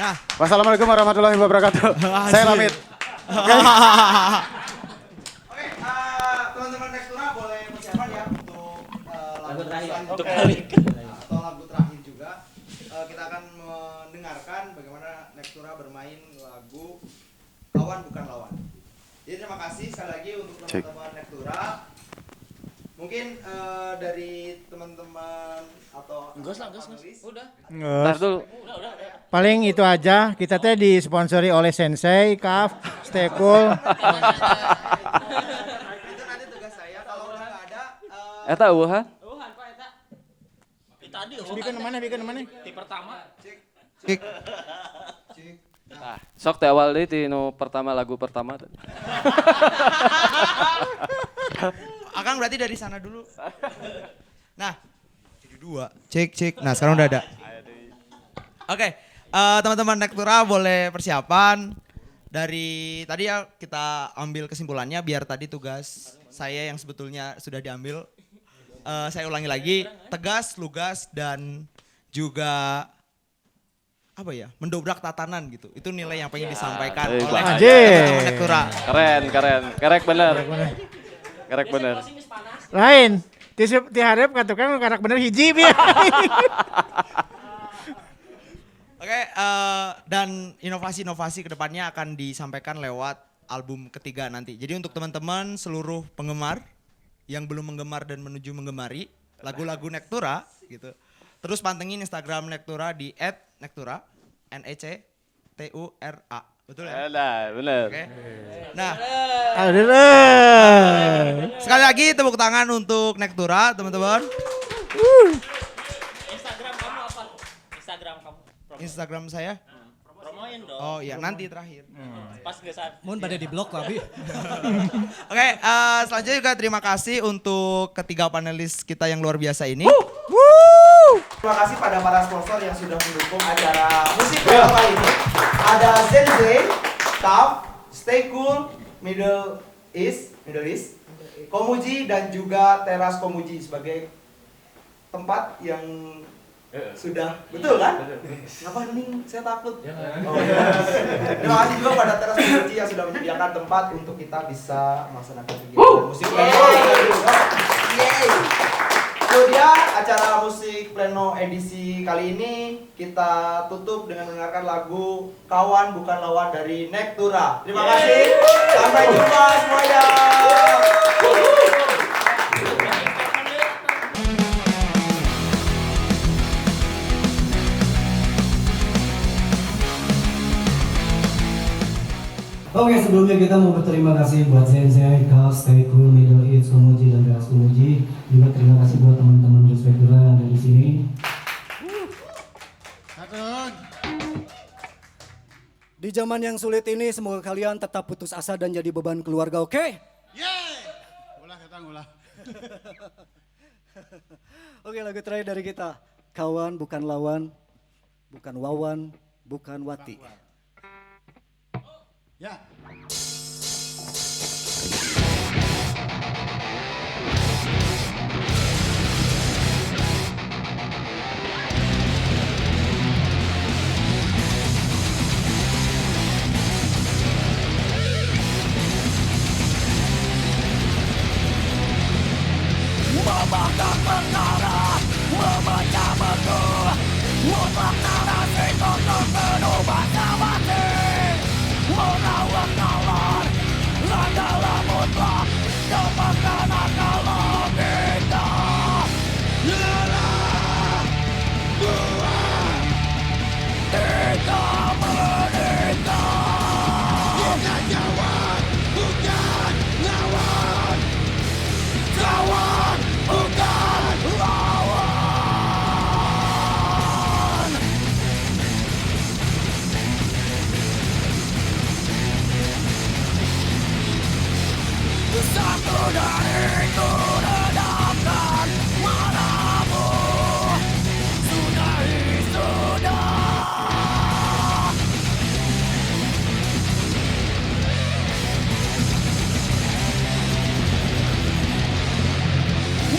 Nah, wassalamualaikum warahmatullahi wabarakatuh. Saya pamit. Oke. Teman-teman Nektura boleh persiapan ya untuk lagu terakhir. Untuk balik. Atau lagu terakhir juga. Kita akan mendengarkan bagaimana Nektura bermain lagu Lawan Bukan Lawan. Jadi terima kasih sekali lagi untuk teman-teman Nektura. Mungkin dari teman-teman atau udah. Ntar dulu. Paling itu aja. Kita teh disponsori oleh Sensei, Kaf, Stay Cool. Eta eueuhan. Tadi bikin mana? Di pertama. Cik. Nah, sok teh awal deui ti nu pertama lagu pertama. Akang berarti dari sana dulu. Nah, jadi 2. Cek. Nah, sekarang udah ada. Oke, teman-teman Nektura boleh persiapan. Dari tadi ya kita ambil kesimpulannya biar tadi tugas saya yang sebetulnya sudah diambil. Saya ulangi lagi, tegas, lugas, dan juga apa ya, mendobrak tatanan gitu. Itu nilai yang pengen disampaikan oleh teman-teman Nektura. Keren. Kerek bener. Lain. Ti hareup ka tukang karak bener hiji biar. Oke, dan inovasi-inovasi kedepannya akan disampaikan lewat album ketiga nanti. Jadi untuk teman-teman seluruh penggemar yang belum menggemar dan menuju menggemari lagu-lagu Nektura gitu. Terus pantengin Instagram Nektura di @nektura, NECTURA. Betul ya? Bener. Oke. Nah, sekali lagi tepuk tangan untuk Nektura, teman-teman. Instagram kamu apa? Instagram kamu. Instagram saya? Promoin dong. Oh iya, nanti terakhir. Pas gesan. Mun pada di blok Abi. Oke, selanjutnya juga terima kasih untuk ketiga panelis kita yang luar biasa ini. Terima kasih pada para sponsor yang sudah mendukung acara musik kali ini. Ada Zenze, Tough, Stay Cool, Middle East, Komuji, dan juga Teras Komuji sebagai tempat yang sudah betul kan? Kenapa hening? Saya takut. Oh, iya. Terima kasih juga pada Teras Komuji yang sudah menyediakan tempat untuk kita bisa melaksanakan kegiatan musik pleno. Itu dia acara musik pleno edisi kali ini. Kita tutup dengan mendengarkan lagu Kawan Bukan Lawan dari Nektura. Terima kasih. Sampai jumpa semuanya. Oke, sebelumnya kita mau berterima kasih buat Zenze, Tough, Stay Cool, Middle East, Komuji, dan Teras Komuji. Juga terima kasih buat teman-teman Respektura yang ada di sini. Di zaman yang sulit ini, semoga kalian tetap putus asa dan jadi beban keluarga, oke? Ulah. Oke, lagu terakhir dari kita. Kawan bukan lawan, bukan wawan, bukan wati. Ya. Membakar perkara, memecah betul, mutlak narasi kotor penuh basa-basi, merawat nalar, adalah mutlak, dapatkan akal logika. Ialah buah, kita menikah. Kita kawan, bukan lawan. Kawan bukan lawan. Satu dariku redamkan maramu. Sudah.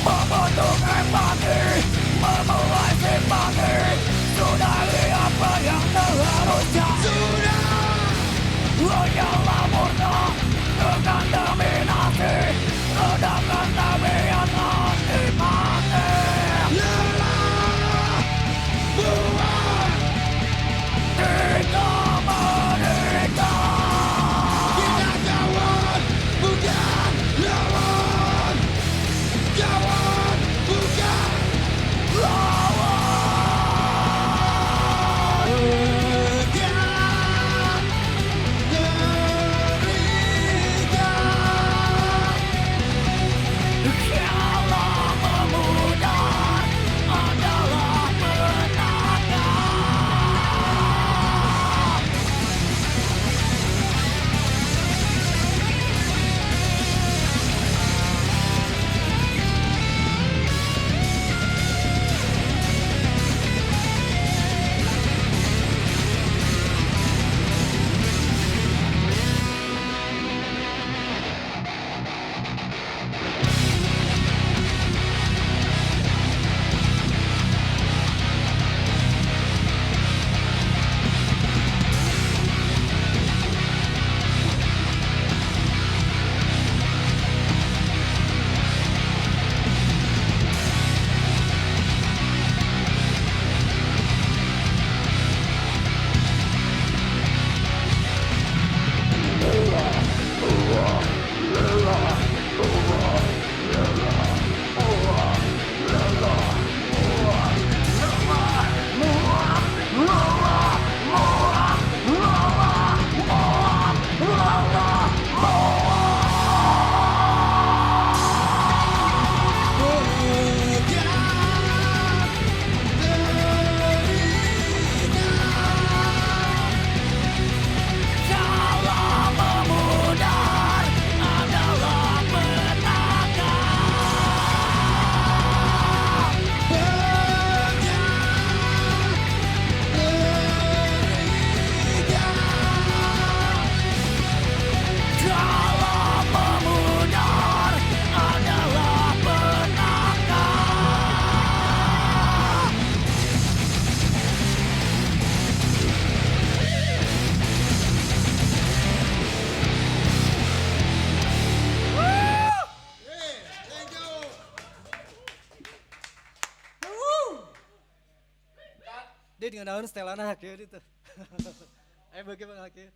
Membentuk empati, memulai simpati, sudahi apa yang seharusnya. Hanyalah murka, tekan dominasi, redamkan tabiat antipati. Lelah buat kita menikah. Kita kawan, bukan lawan. Kawan bukan lawan. dengan naon setelana kieu ditu. Bagaimana kieu?